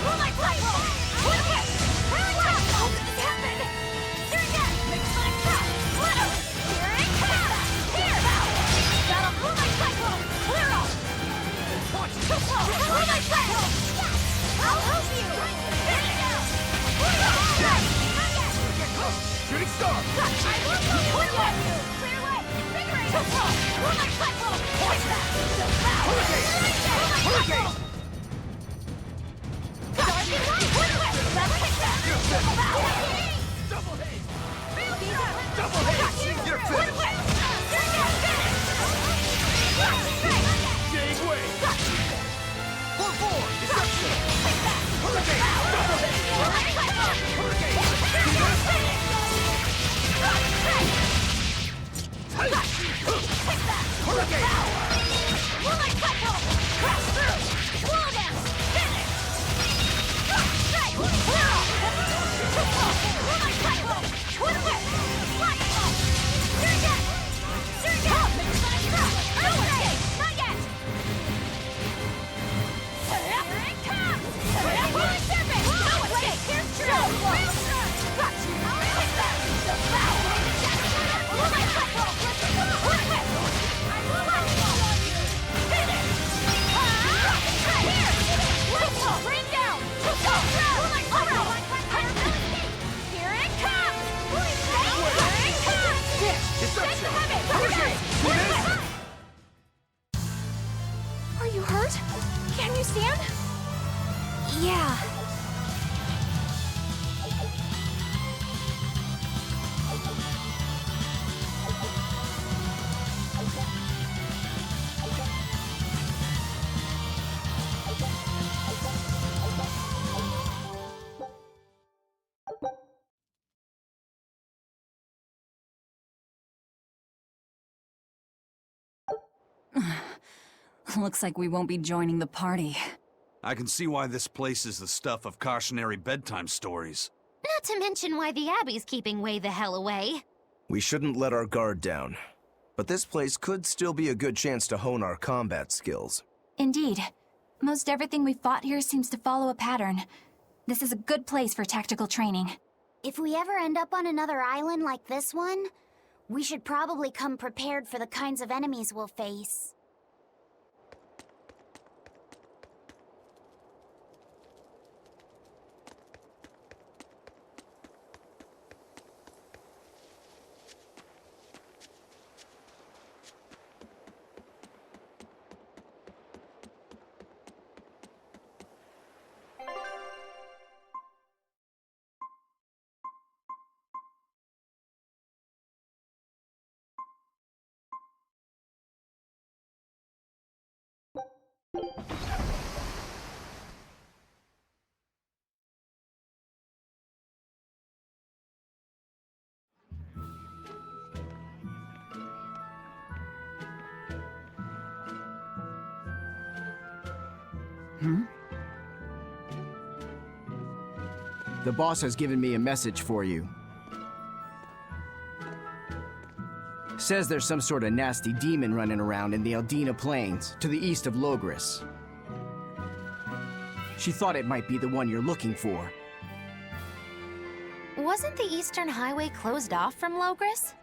Moonlight cycle! Twin whip! Here it comes! How did this happen? Here again! Mix my trap! Glitter! Here it comes! Here! Got a moonlight cycle! Clear off! Moonlight cycle! I'll help you! There you go! Clear off! Shooting star! Got you! Twin whip! Clear way! Invigorate! Moonlight cycle! Watch that! Devour! Hurricane! Dark and light! Twin whip! Let's take that! Devour! Double hit! Double hit! You're Twin finished! whip! Here you go! Finish! Got you! Straight! Gateway! Got you! Four! Deception! Take that! Hurricane! Double hit! Moonlight cycle! Hurricane! Here you go! Finish! Got you! Straight! Got you! Take that! Hurricane! Moonlight cycle! Crash through! Slow down! Finish! Got you! Straight! Clear off! Moonlight cycle! Twin whip! Fire off! Here you go! Here you go! Mix my trap! No escape! Not yet! Here it comes! Moonlight serpent! No escape! Here's true! Got you! Take that! Devour! Moonlight cycle! Twin whip! Finish! Here! Bring down! Moonlight cycle! Here it comes! Here it comes! Take the heaven! Twin whip! Are you hurt? Can you stand? Yeah. Looks like we won't be joining the party. I can see why this place is the stuff of cautionary bedtime stories. Not to mention why the Abbey's keeping way the hell away. We shouldn't let our guard down. But this place could still be a good chance to hone our combat skills. Indeed. Most everything we fought here seems to follow a pattern. This is a good place for tactical training. If we ever end up on another island like this one, we should probably come prepared for the kinds of enemies we'll face. The boss has given me a message for you. Says there's some sort of nasty demon running around in the Eldina Plains, to the east of Logris. She thought it might be the one you're looking for. Wasn't the Eastern Highway closed off from Logris?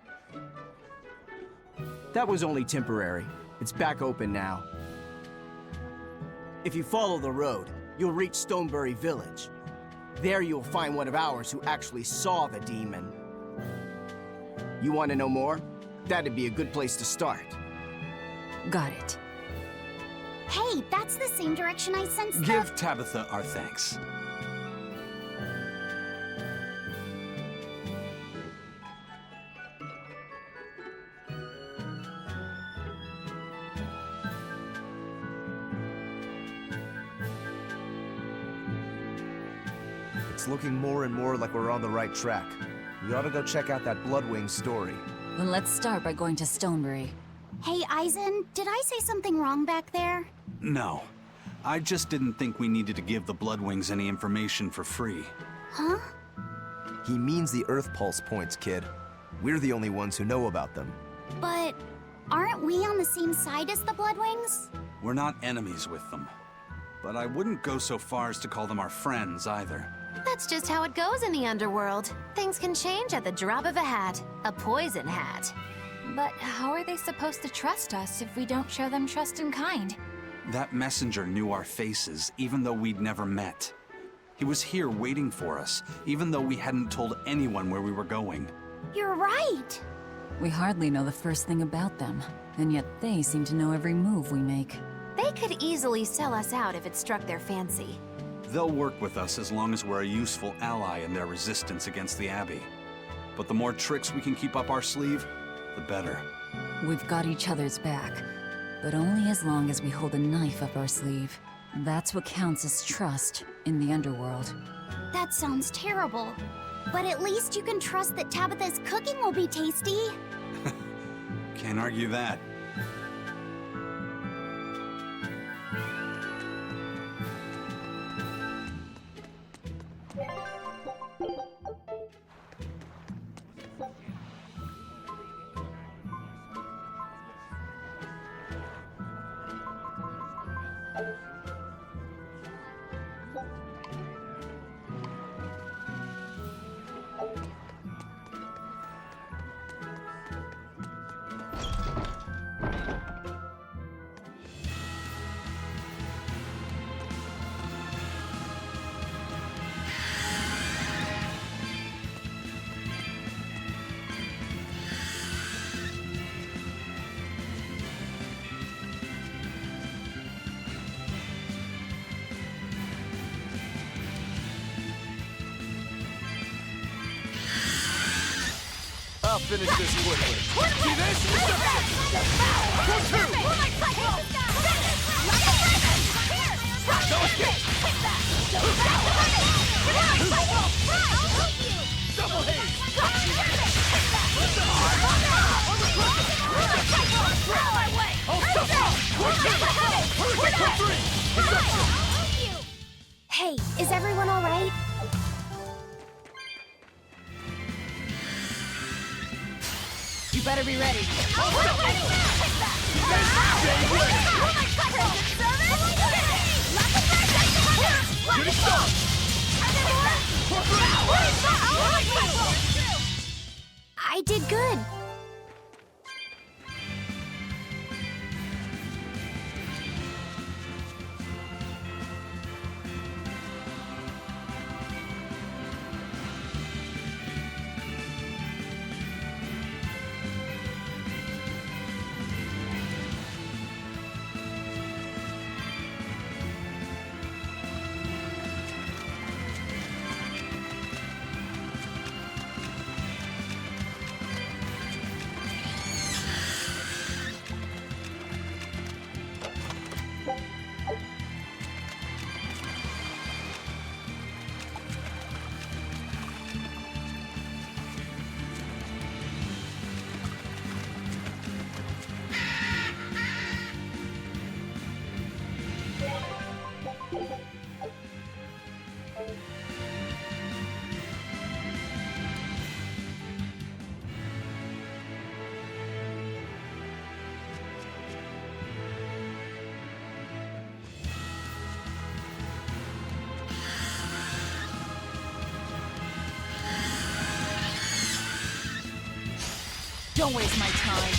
That was only temporary. It's back open now. If you follow the road, you'll reach Stonebury Village. There you'll find one of ours who actually saw the demon. You want to know more? That'd be a good place to start. Got it. Hey, that's the same direction I sensed. Give Tabitha our thanks. It's looking more and more like we're on the right track. We ought to go check out that Bloodwing story. Then let's start by going to Stonebury. Hey, Eisen, did I say something wrong back there? No. I just didn't think we needed to give the Bloodwings any information for free. Huh? He means the Earth Pulse points, kid. We're the only ones who know about them. But aren't we on the same side as the Bloodwings? We're not enemies with them. But I wouldn't go so far as to call them our friends either. That's just how it goes in the underworld. Things can change at the drop of a hat. A poison hat. But how are they supposed to trust us if we don't show them trust in kind? That messenger knew our faces, even though we'd never met. He was here waiting for us, even though we hadn't told anyone where we were going. You're right! We hardly know the first thing about them, and yet they seem to know every move we make. They could easily sell us out if it struck their fancy. They'll work with us as long as we're a useful ally in their resistance against the Abbey. But the more tricks we can keep up our sleeve, the better. We've got each other's back, but only as long as we hold a knife up our sleeve. That's what counts as trust in the underworld. That sounds terrible. But at least you can trust that Tabitha's cooking will be tasty. Can't argue that. I'll finish this quickly. See this? One, two! Double haze! I'll stop better be ready. Good stuff! I did good. Don't waste my time.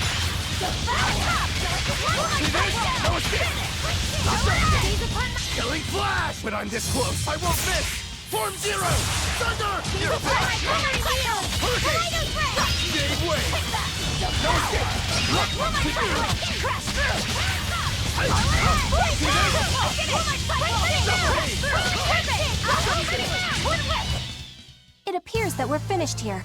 Killing flash! When I'm this close, I won't miss! Form zero! Thunder! Hurricane! Gave way! No It appears that we're finished here.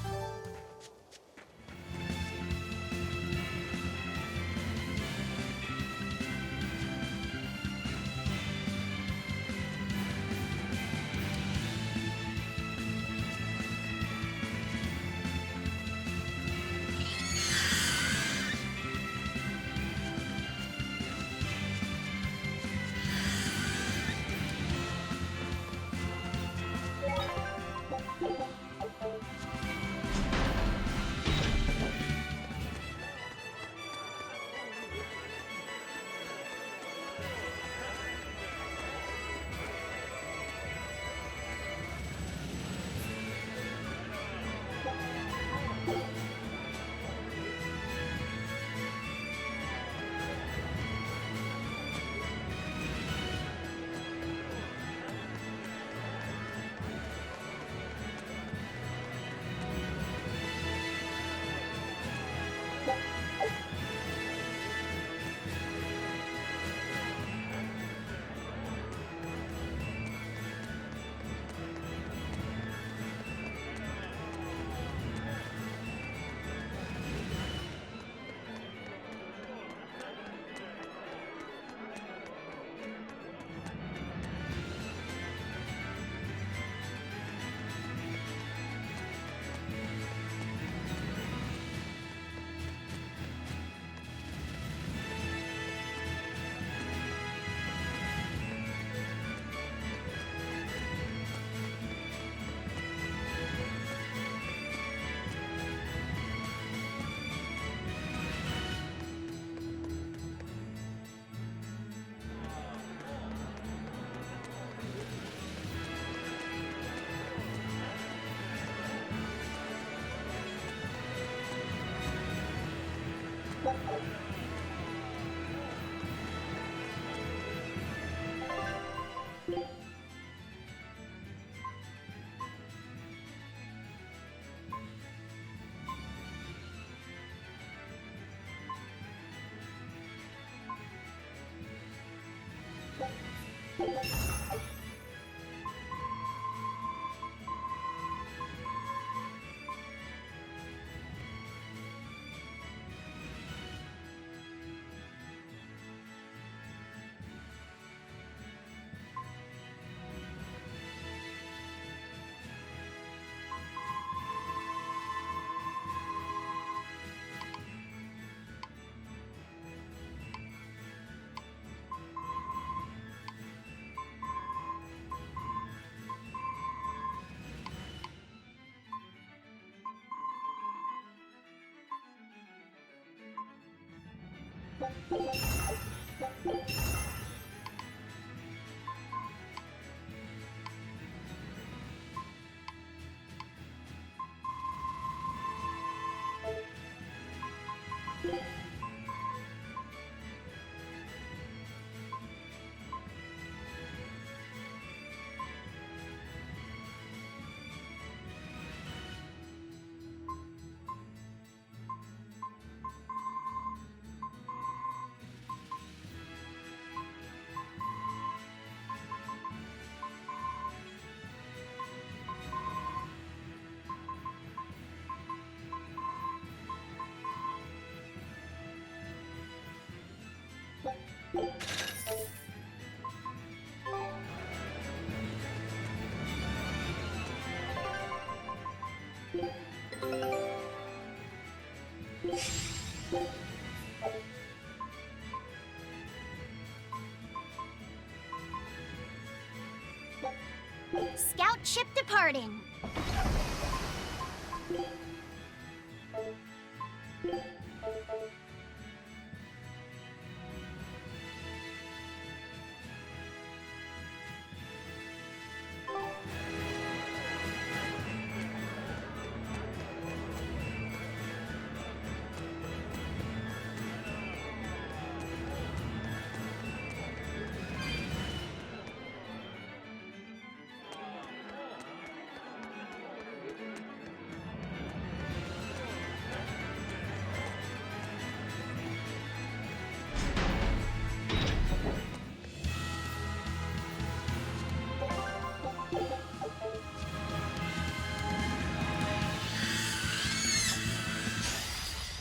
Scout ship departing.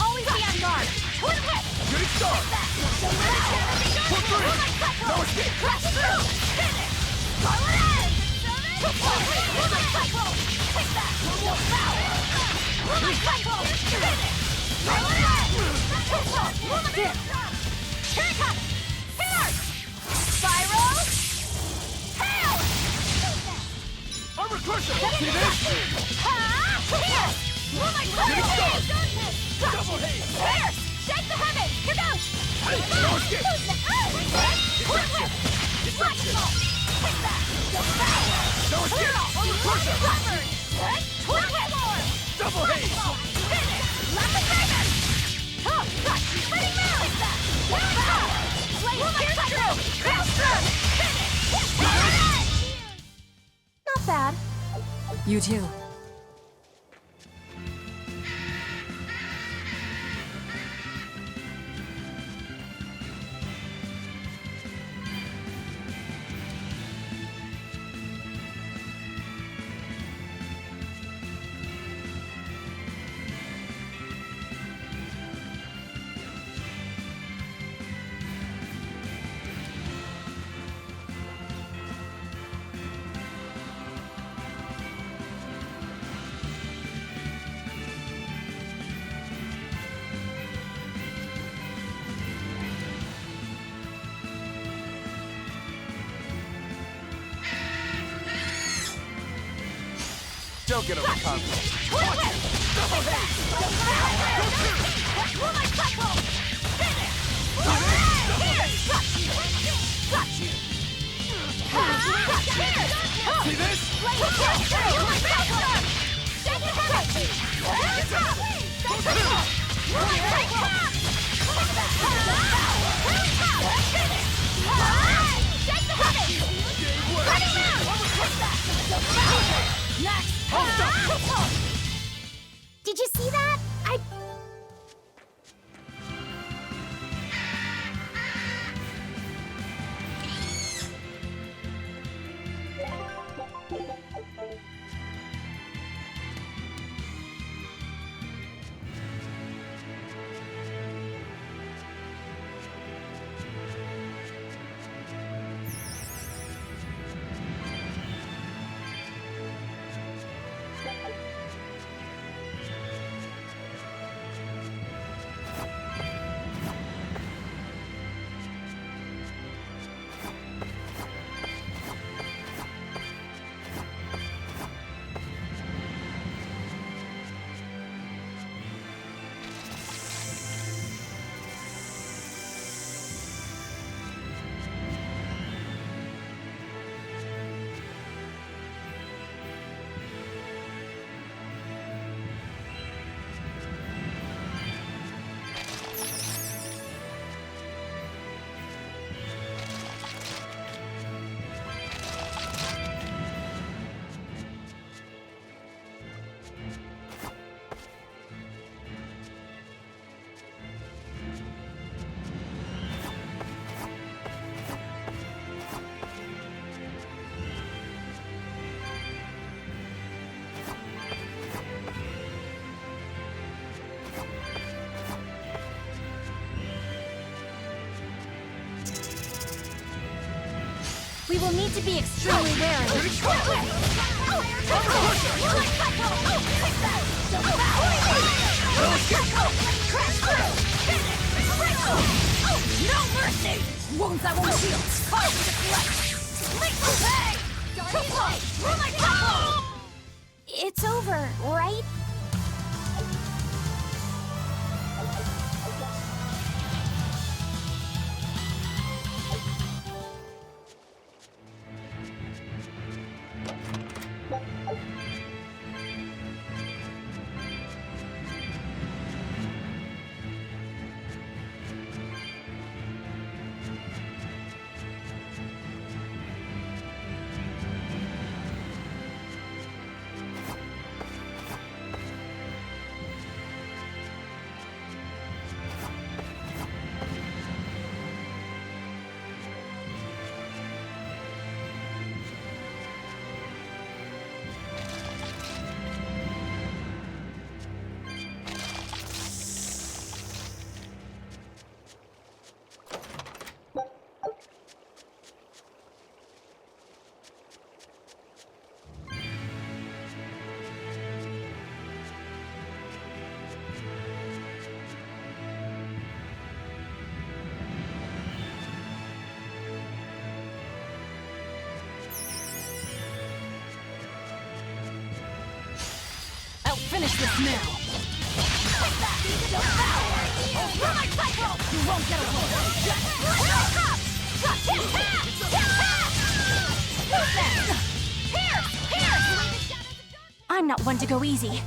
Always be on guard! Twin whip! Shooting star! For three! No escape! Crash through! Finish! Scarlet Edge! Moonlight Cyclone! Take that! Moonlight Cyclone! Finish! Scarlet Edge! Moonlight Dip! Here it comes! Here! Spiral! Tail! Armor Crusher! See this? Here! Moonlight Cyclone! Double haze! Here! Shake the heavens! Here goes! No escape! Quick whip! Destruction! Take that! No escape! Armor Crusher! Covered! Quick whip! Double haze! Finish! Lapis Dragon! Pretty move! Take that! Flame through! Crash through! Finish! Not bad. You too. Don't get overconfident. Double haze! Moonlight Cyclone! Finish! Here! Got you! See this? Moonlight Cyclone! Shake the heavens! Here it comes! Moonlight Cyclone! Finish! Shake the heavens! Ready now! Next! Did you see that? We will need to be extremely wary. No mercy! Wounds that won't heal! Cause to deflect! Lethal pay! It's over, right? I'll finish this now. You won't get away! I'm not one to go easy.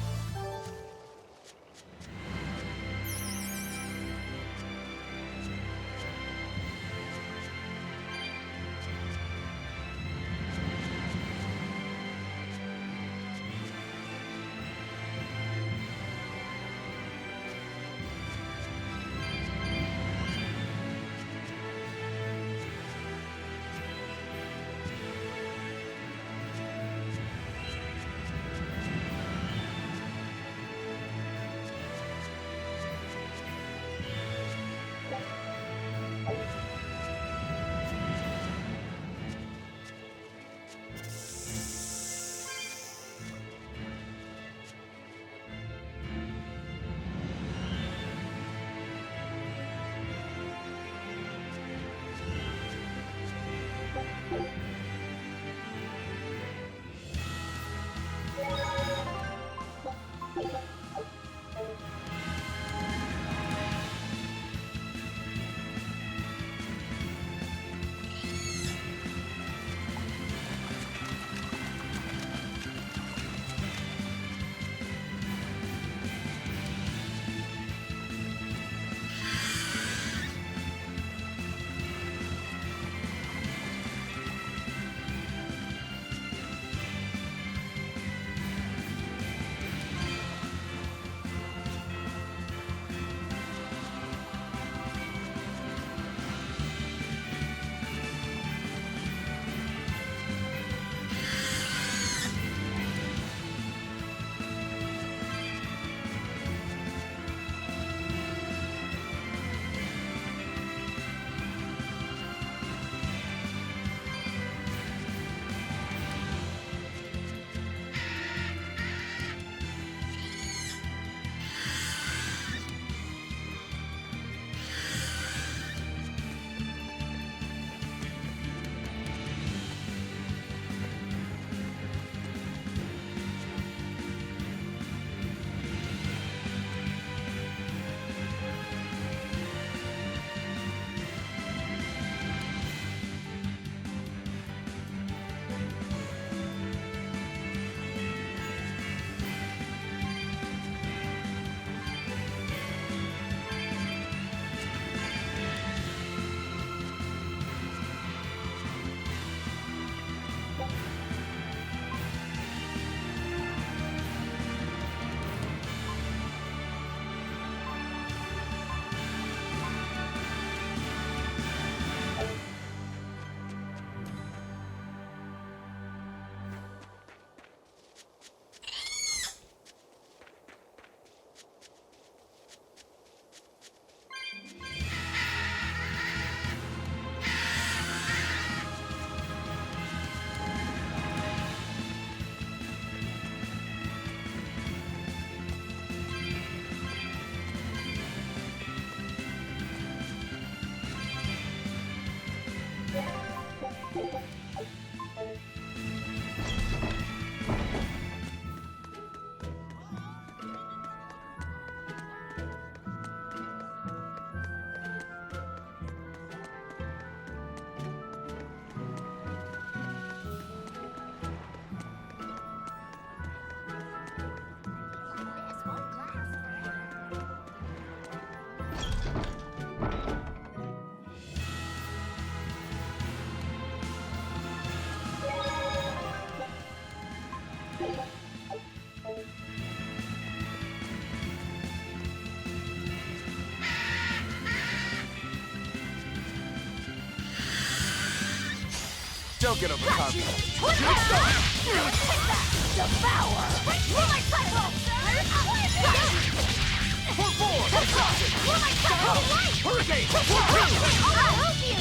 Don't get overconfident. Devour! Roll my cycle! For 4! Roll my cycle! Hurricane! For 2! I'll help you!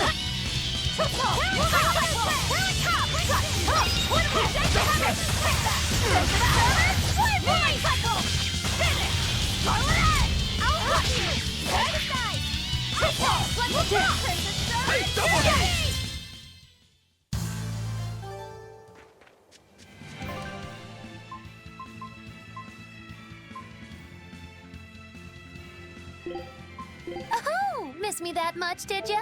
Roll my cycle! Roll my cycle! Finish! Scarlet! I'll help you! Let's go! Hey, double hit! Oh, miss me that much, did ya?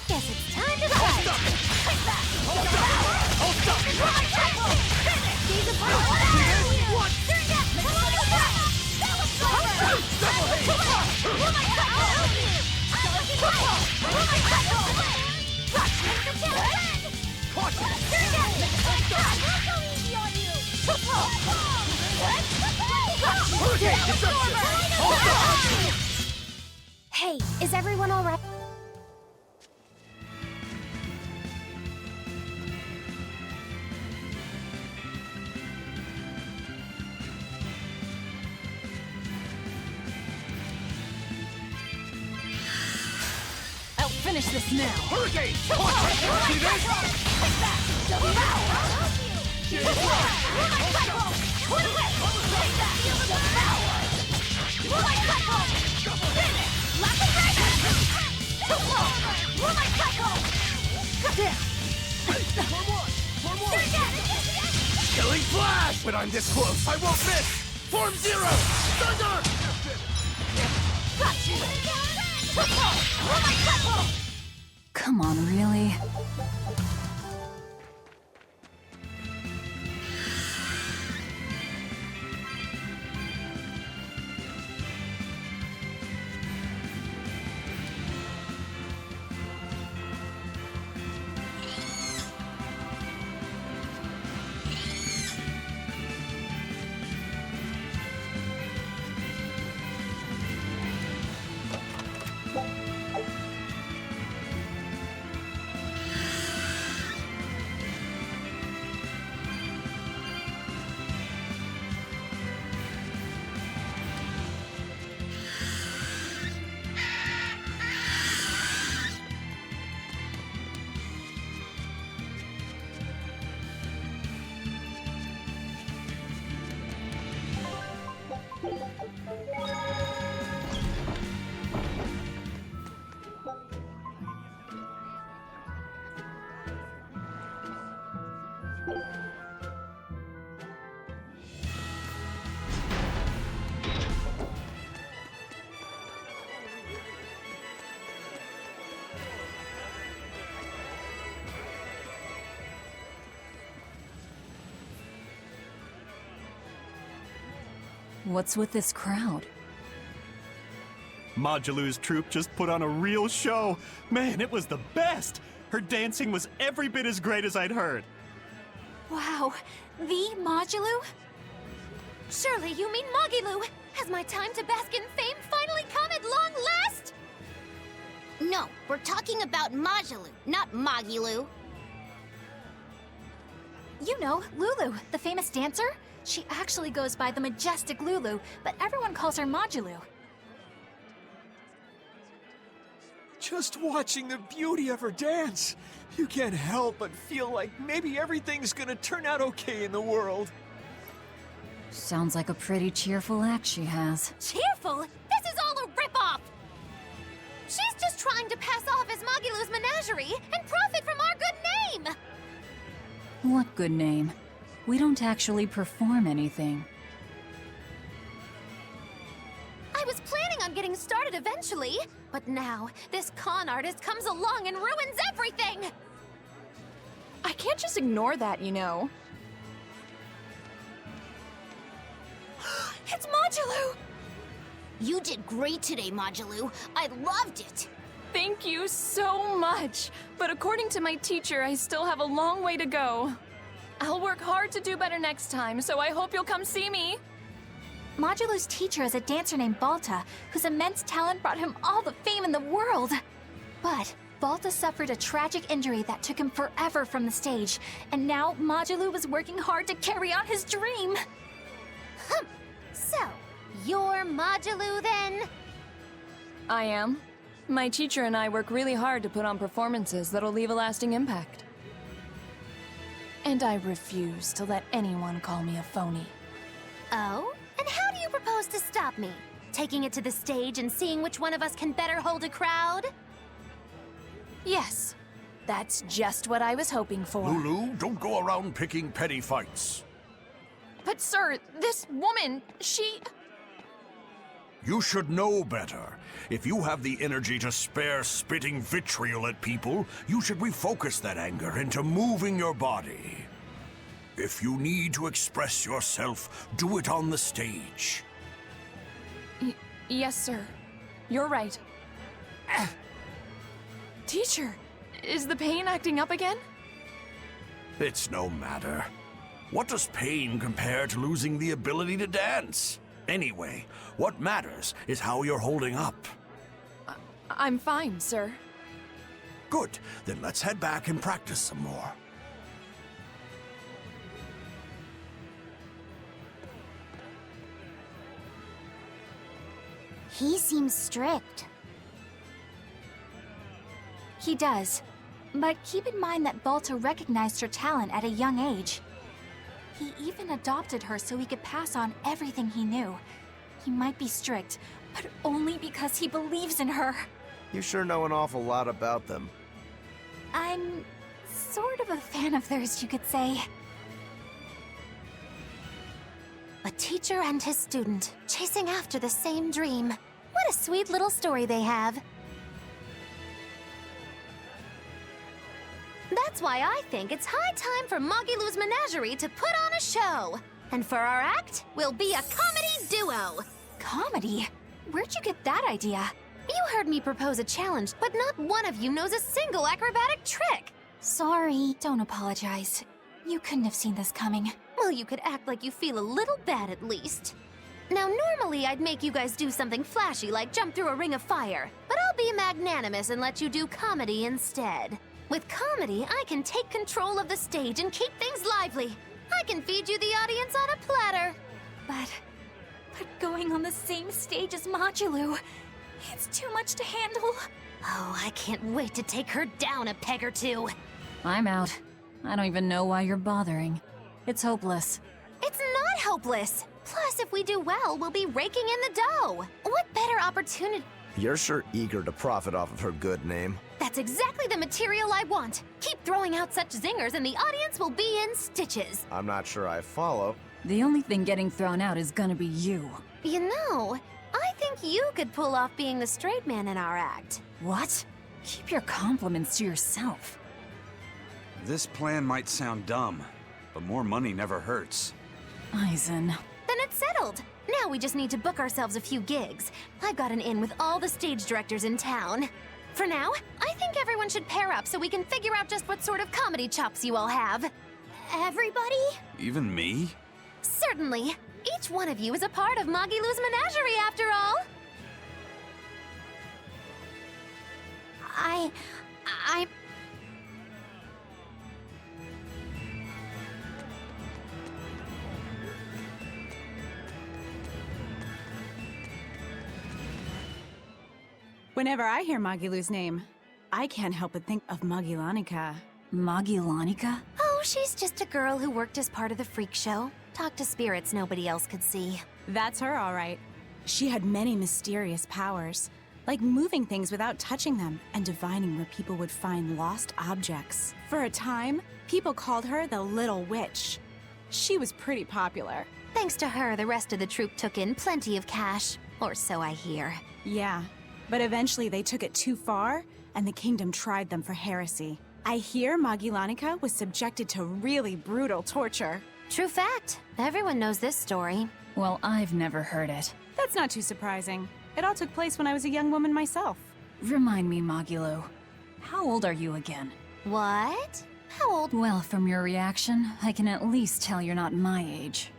Guess it's time to fight! Take that! I'll stop it! Roll my cycle! Finish! These are What? Turn down! Roll my cycle! That was clever! Double hit! Roll my cycle! I'll help you! Roll my cycle! Rush into challenge! Caution! Turn down! We'll go easy on you! Hurricane! Destruction! I'll stop! Hey, is everyone all right? I'll finish this now. Hurricane! Caution! See this? Take that! Devour! I'll help you! Roll my cycle! What a whip! Take that! Devour! Roll my cycle! Finish! Left and right! Roll my cycle! One more! Turn down! Killing flash! When I'm this close, I won't miss! Form 0! Thunder! Got you! Roll my cycle! Come on, really? What's with this crowd? Modulu's troupe just put on a real show. Man, it was the best! Her dancing was every bit as great as I'd heard. Wow, the Modulu? Surely you mean Mogilu! Has my time to bask in fame finally come at long last? No, we're talking about Majulu, not Mogilu. You know, Lulu, the famous dancer? She actually goes by the majestic Lulu, but everyone calls her Modulu. Just watching the beauty of her dance, you can't help but feel like maybe everything's gonna turn out okay in the world. Sounds like a pretty cheerful act she has. Cheerful? This is all a ripoff! She's just trying to pass off as Mogilu's menagerie and profit from our good name! What good name? We don't actually perform anything. I was planning on getting started eventually, but now this con artist comes along and ruins everything! I can't just ignore that, you know. It's Modulu! You did great today, Modulu. I loved it. Thank you so much. But according to my teacher, I still have a long way to go. I'll work hard to do better next time, so I hope you'll come see me. Modulu's teacher is a dancer named Balta, whose immense talent brought him all the fame in the world. But Balta suffered a tragic injury that took him forever from the stage, and now Modulu was working hard to carry on his dream. So, you're Modulu then? I am. My teacher and I work really hard to put on performances that'll leave a lasting impact. And I refuse to let anyone call me a phony. Oh? And how do you propose to stop me? Taking it to the stage and seeing which one of us can better hold a crowd? Yes, that's just what I was hoping for. Lulu, don't go around picking petty fights. But sir, this woman, she... You should know better. If you have the energy to spare spitting vitriol at people, you should refocus that anger into moving your body. If you need to express yourself, do it on the stage. Yes, sir. You're right. Teacher, is the pain acting up again? It's no matter. What does pain compare to losing the ability to dance? Anyway, what matters is how you're holding up. I'm fine, sir. Good. Then let's head back and practice some more. He seems strict. He does. But keep in mind that Balta recognized her talent at a young age. He even adopted her so he could pass on everything he knew. He might be strict, but only because he believes in her. You sure know an awful lot about them. I'm sort of a fan of theirs, you could say. A teacher and his student, chasing after the same dream. What a sweet little story they have. That's why I think it's high time for Mogilu's Menagerie to put on a show. And for our act, we'll be a comedy duo. Comedy? Where'd you get that idea? You heard me propose a challenge, but not one of you knows a single acrobatic trick. Sorry. Don't apologize. You couldn't have seen this coming. Well, you could act like you feel a little bad at least. Now, normally I'd make you guys do something flashy like jump through a ring of fire, but I'll be magnanimous and let you do comedy instead. With comedy, I can take control of the stage and keep things lively. I can feed you the audience on a platter. But going on the same stage as Modulu, it's too much to handle. Oh, I can't wait to take her down a peg or two. I'm out. I don't even know why you're bothering. It's hopeless. It's not hopeless. Plus, if we do well, we'll be raking in the dough. What better opportunity? You're sure eager to profit off of her good name. That's exactly the material I want. Keep throwing out such zingers and the audience will be in stitches. I'm not sure I follow. The only thing getting thrown out is gonna be you. You know, I think you could pull off being the straight man in our act. What? Keep your compliments to yourself. This plan might sound dumb, but more money never hurts. Aizen. Then it's settled. Now we just need to book ourselves a few gigs. I've got an in with all the stage directors in town. For now, I think everyone should pair up so we can figure out just what sort of comedy chops you all have. Everybody? Even me? Certainly. Each one of you is a part of Magilou's menagerie, after all. I... Whenever I hear Magilou's name, I can't help but think of Magilanica. Magilanica? Oh, she's just a girl who worked as part of the freak show. Talked to spirits nobody else could see. That's her, all right. She had many mysterious powers, like moving things without touching them and divining where people would find lost objects. For a time, people called her the Little Witch. She was pretty popular. Thanks to her, the rest of the troupe took in plenty of cash. Or so I hear. Yeah, but eventually they took it too far, and the kingdom tried them for heresy. I hear Magilanica was subjected to really brutal torture. True fact. Everyone knows this story. Well, I've never heard it. That's not too surprising. It all took place when I was a young woman myself. Remind me, Magilou. How old are you again? What? How old? Well, from your reaction, I can at least tell you're not my age.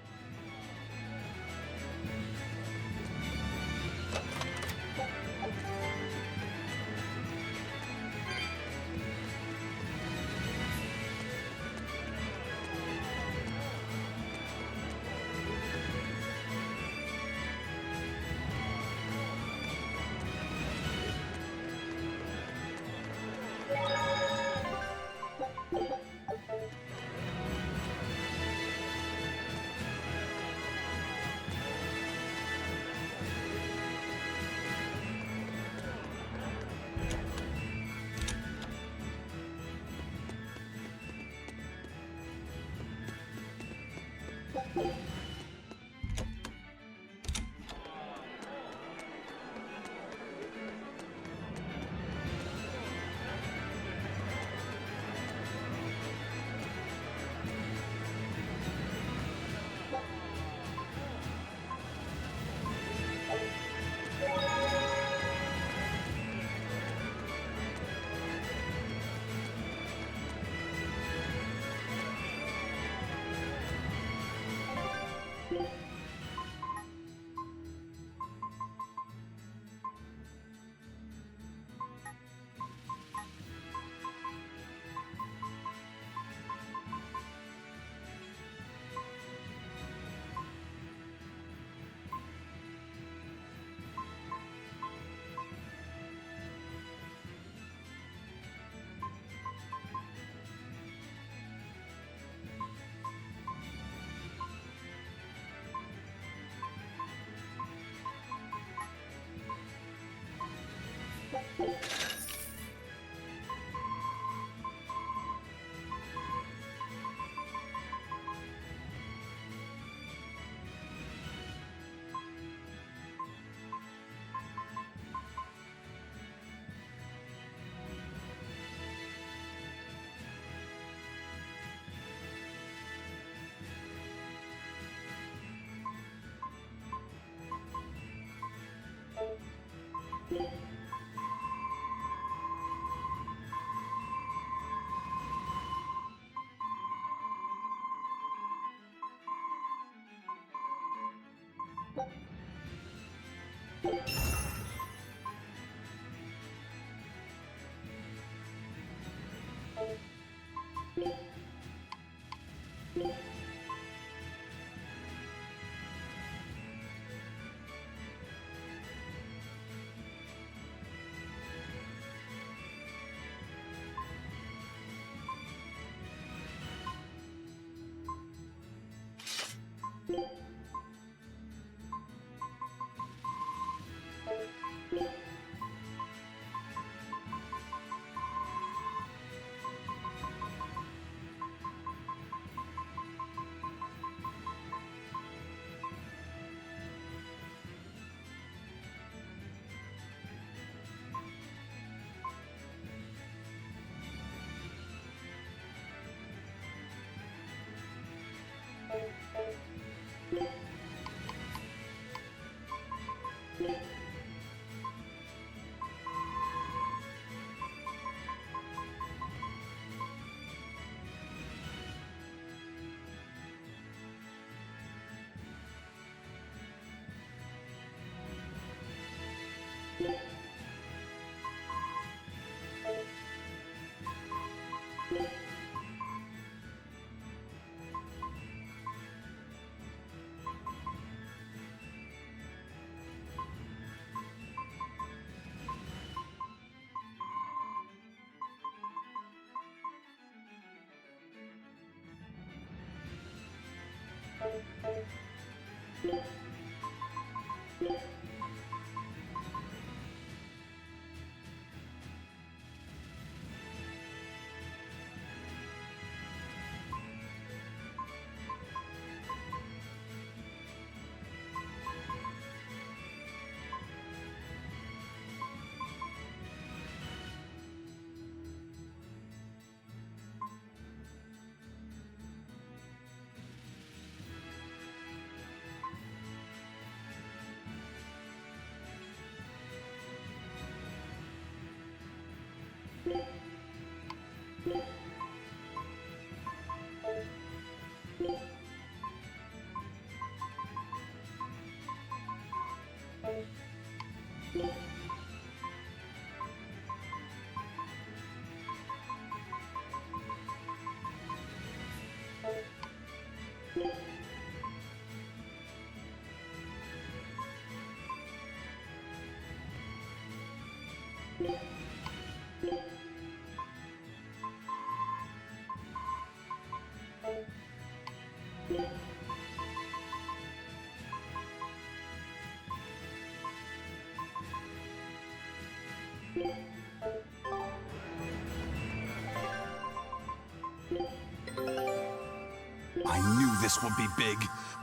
I knew this would be big.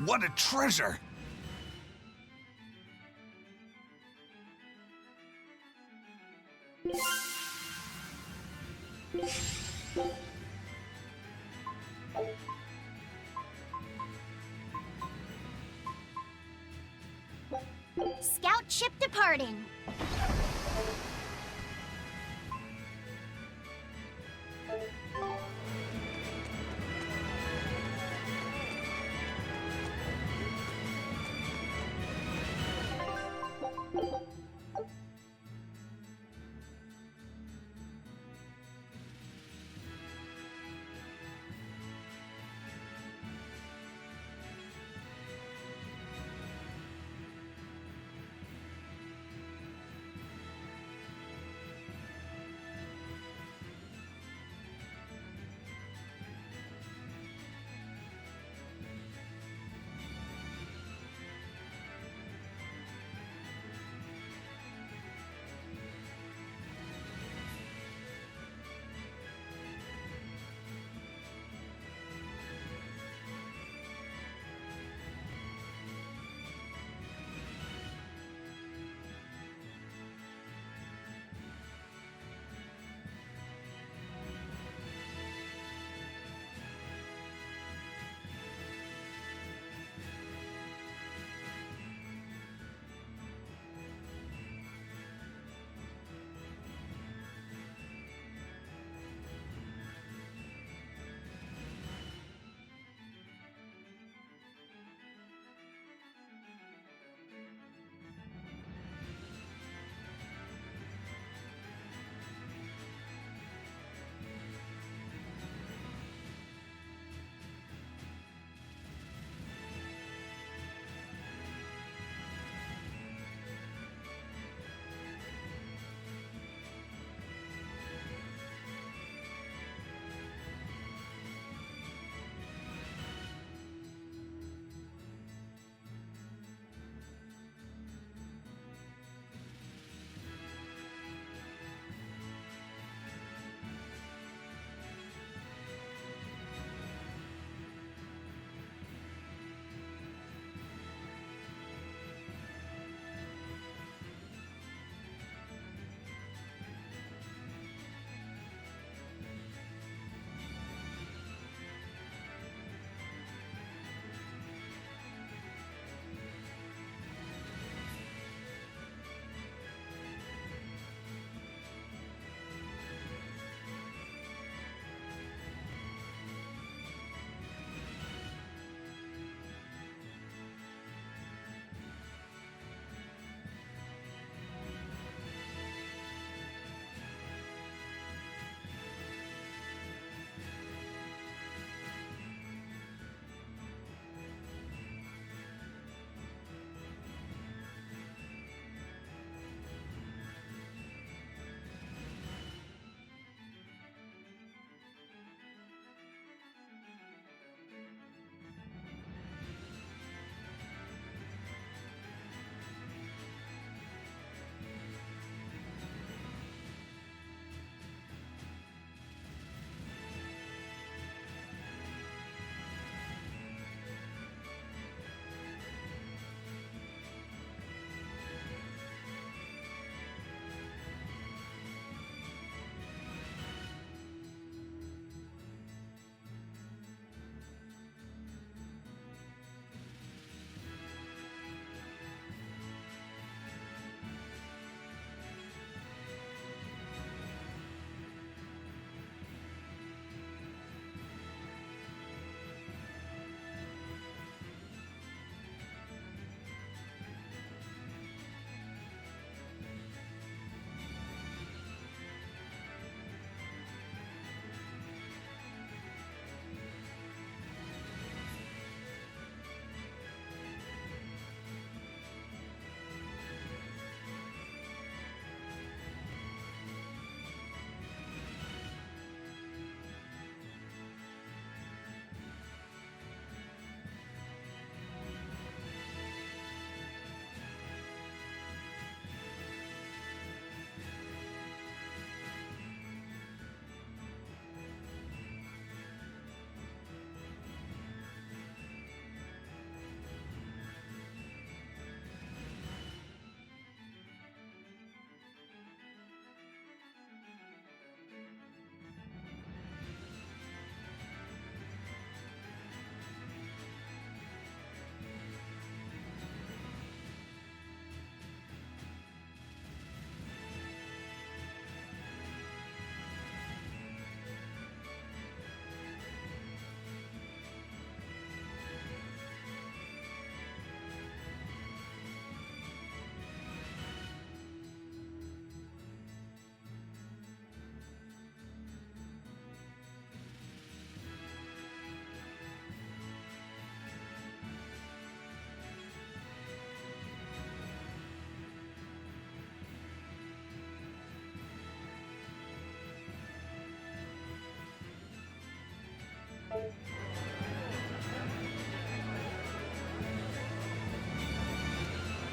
What a treasure! Scout ship departing.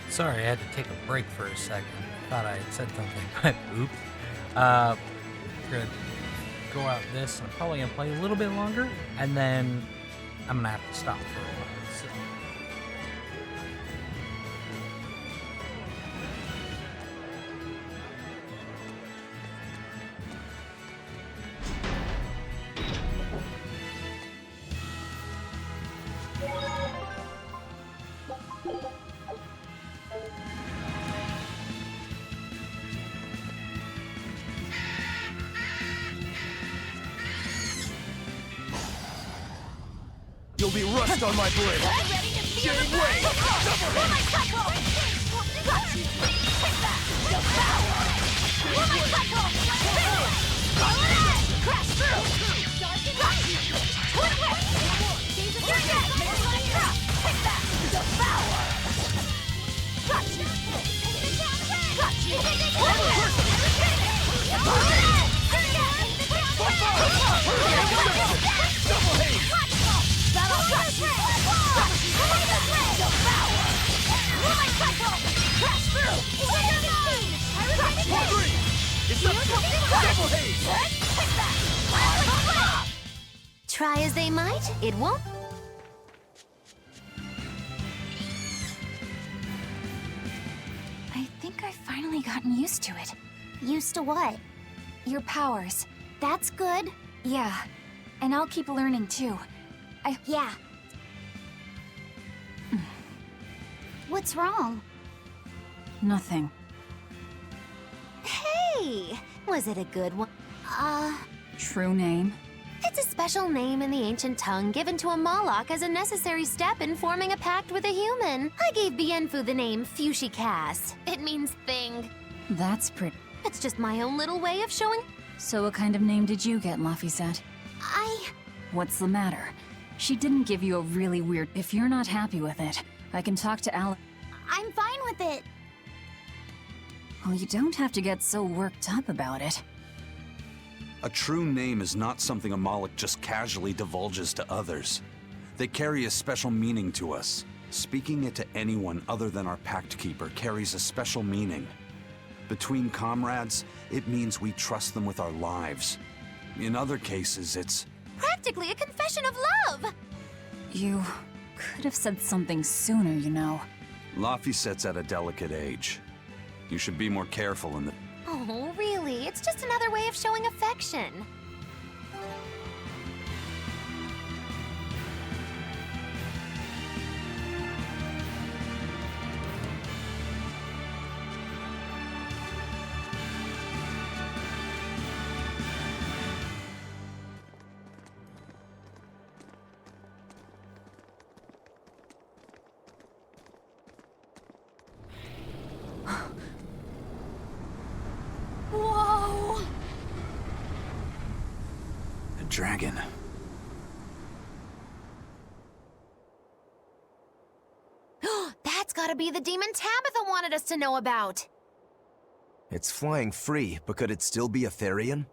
Sorry, I had to take a break for a second. Thought I had said something, but oops. Gonna go out this. I'm probably gonna play a little bit longer, and then I'm gonna have to stop for a while. So. You'll be rust on my blade. Jade Wave! Double hit! Crash through! Twin whip! You're dead! Take that! Devour! Gotcha! Gotcha! Double haze! That'll crush you! Devour! Moving cycle! Crash through! Part 3! It's up to double haze! Take that! Try as they might, it won't. I think I've finally gotten used to it. Used to what? Your powers. That's good. Yeah. And I'll keep learning too. Yeah. What's wrong? Nothing. Hey! Was it a good one? True name? It's a special name in the ancient tongue given to a Moloch as a necessary step in forming a pact with a human. I gave Bienfu the name Fushi-Cass. It means thing. That's pretty. It's just my own little way of showing... So what kind of name did you get, Laphicet? What's the matter? She didn't give you a really weird... If you're not happy with it, I can talk to Al... I'm fine with it. Well, you don't have to get so worked up about it. A true name is not something a Moloch just casually divulges to others. They carry a special meaning to us. Speaking it to anyone other than our Pact Keeper carries a special meaning. Between comrades, it means we trust them with our lives. In other cases, it's... Practically a confession of love! You could have said something sooner, you know. Laphicet's at a delicate age. You should be more careful in the... Oh, really? It's just another way of showing affection. Whoa! The dragon. That's gotta be the demon Tabitha wanted us to know about. It's flying free, but could it still be a Therian?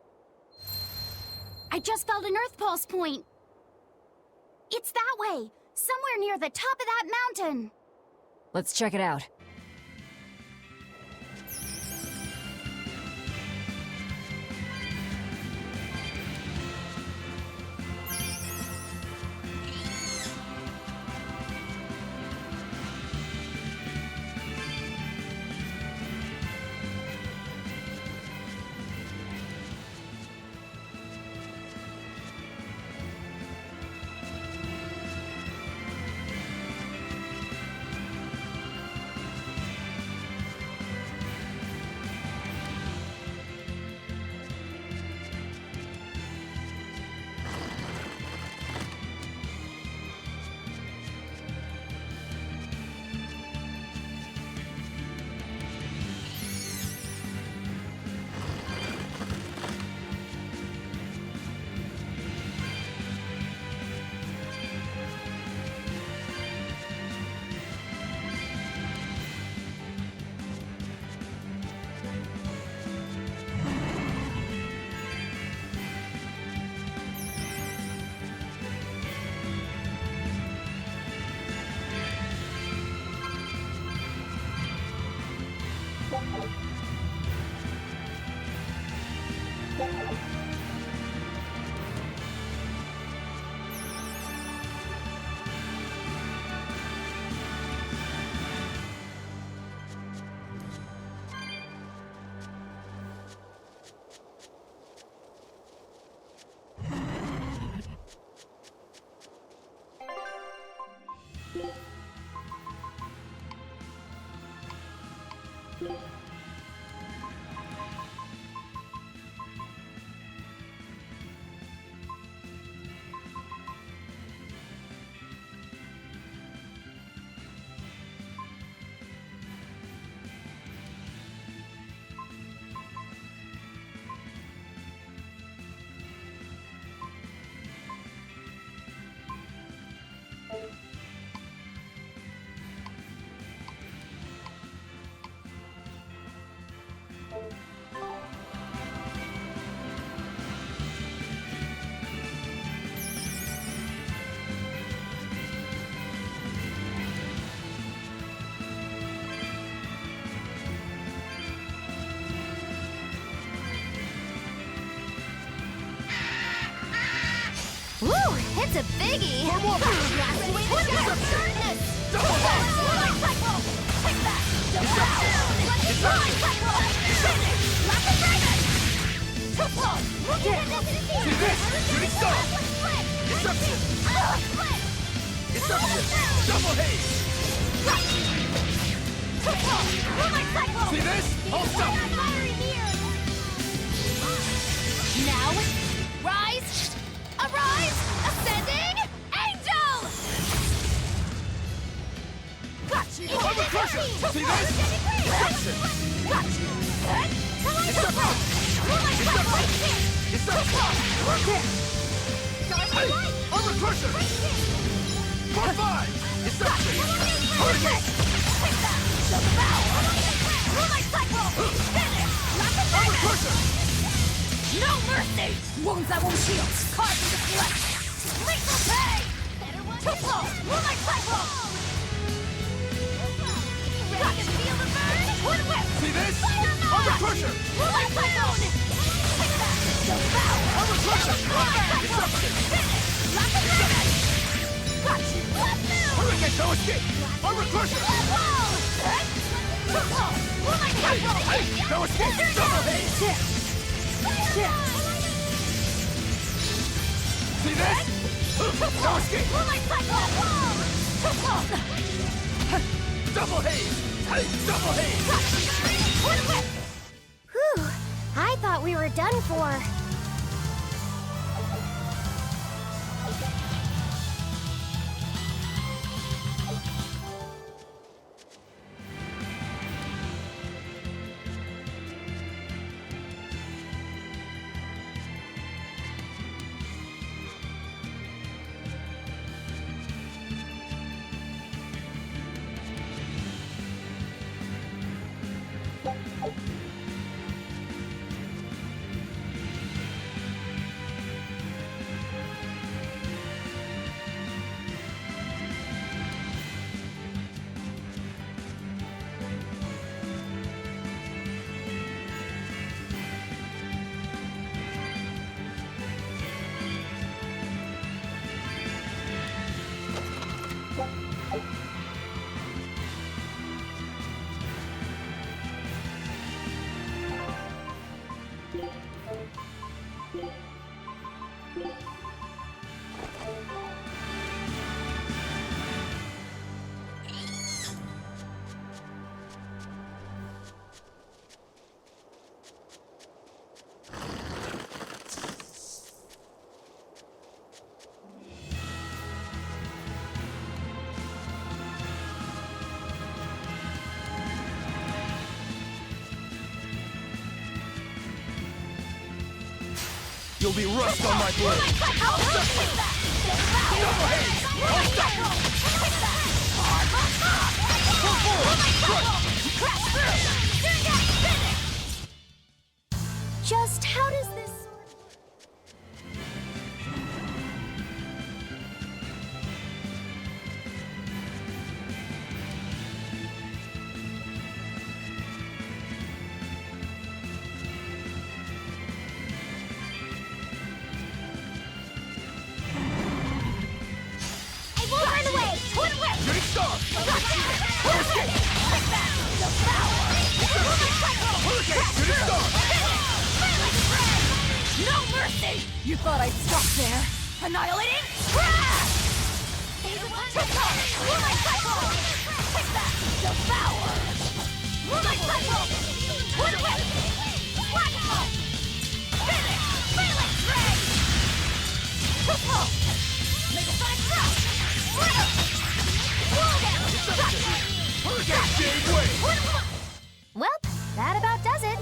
I just felt an Earth Pulse point. It's that way, somewhere near the top of that mountain. Let's check it out. Woo! It's a biggie! Double haze! See this? I'll stop! Now, rise! Arise! Ascending! Angel! Got you! Armor Crusher! See this? Deception! Got you! Deception! Deception! Hey! Armor Crusher! Part 5! Deception! Hurricane! Armor Crusher! No mercy! Wounds that won't heal! Carved into flesh! Lethal pay! Too slow! Moonlight cycle! Ready to feel the burn? Twin whip! See this? Armor Crusher! Moonlight cycle! Devour! Armor Crusher! Deception! Rapid damage! Got you! Left move! Hurricane, no escape! Armor Crusher! Too slow! Moonlight cycle! Hey! No escape! Double haze! See this? No escape! Moonlight cycle! Double haze! Hey! Double haze! Whew. I thought we were done for. You'll be rust on my blade! Double haze! I'll stop you! Pull forward! Just how does this Shooting star! Hurricane! Hurricane! Shooting star! No mercy! You thought I'd stop there? Annihilating? Crash! Moonlight cycle! Take that! Devour! Well, that about does it.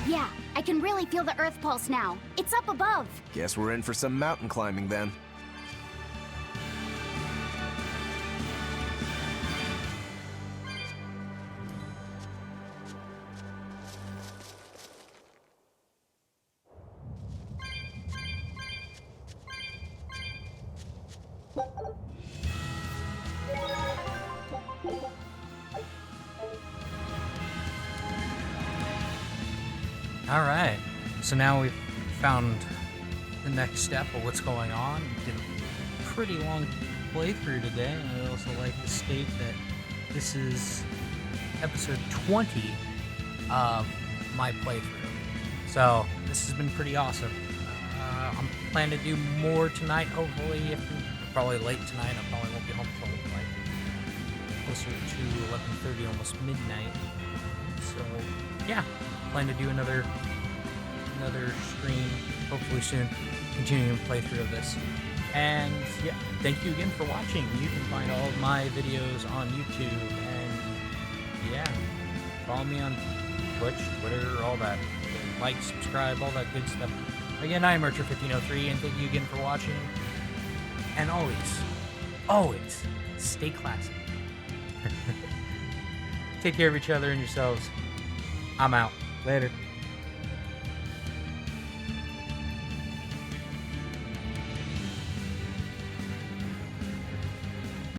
Yeah, I can really feel the Earth pulse now. It's up above. Guess we're in for some mountain climbing then. All right, so now we've found the next step of what's going on. We did a pretty long playthrough today, and I'd also like to state that this is episode 20 of my playthrough. So this has been pretty awesome. I'm planning to do more tonight, hopefully. Probably late tonight. I probably won't be home till like closer to 11:30, almost midnight. So yeah, plan to do another stream hopefully soon, continuing playthrough of this. And yeah, thank you again for watching. You can find all of my videos on YouTube, and yeah, follow me on Twitch, Twitter, all that. Like, subscribe, all that good stuff. Again, I'm Archer1503, and thank you again for watching. And always stay classy. Take care of each other and yourselves. I'm out. Later.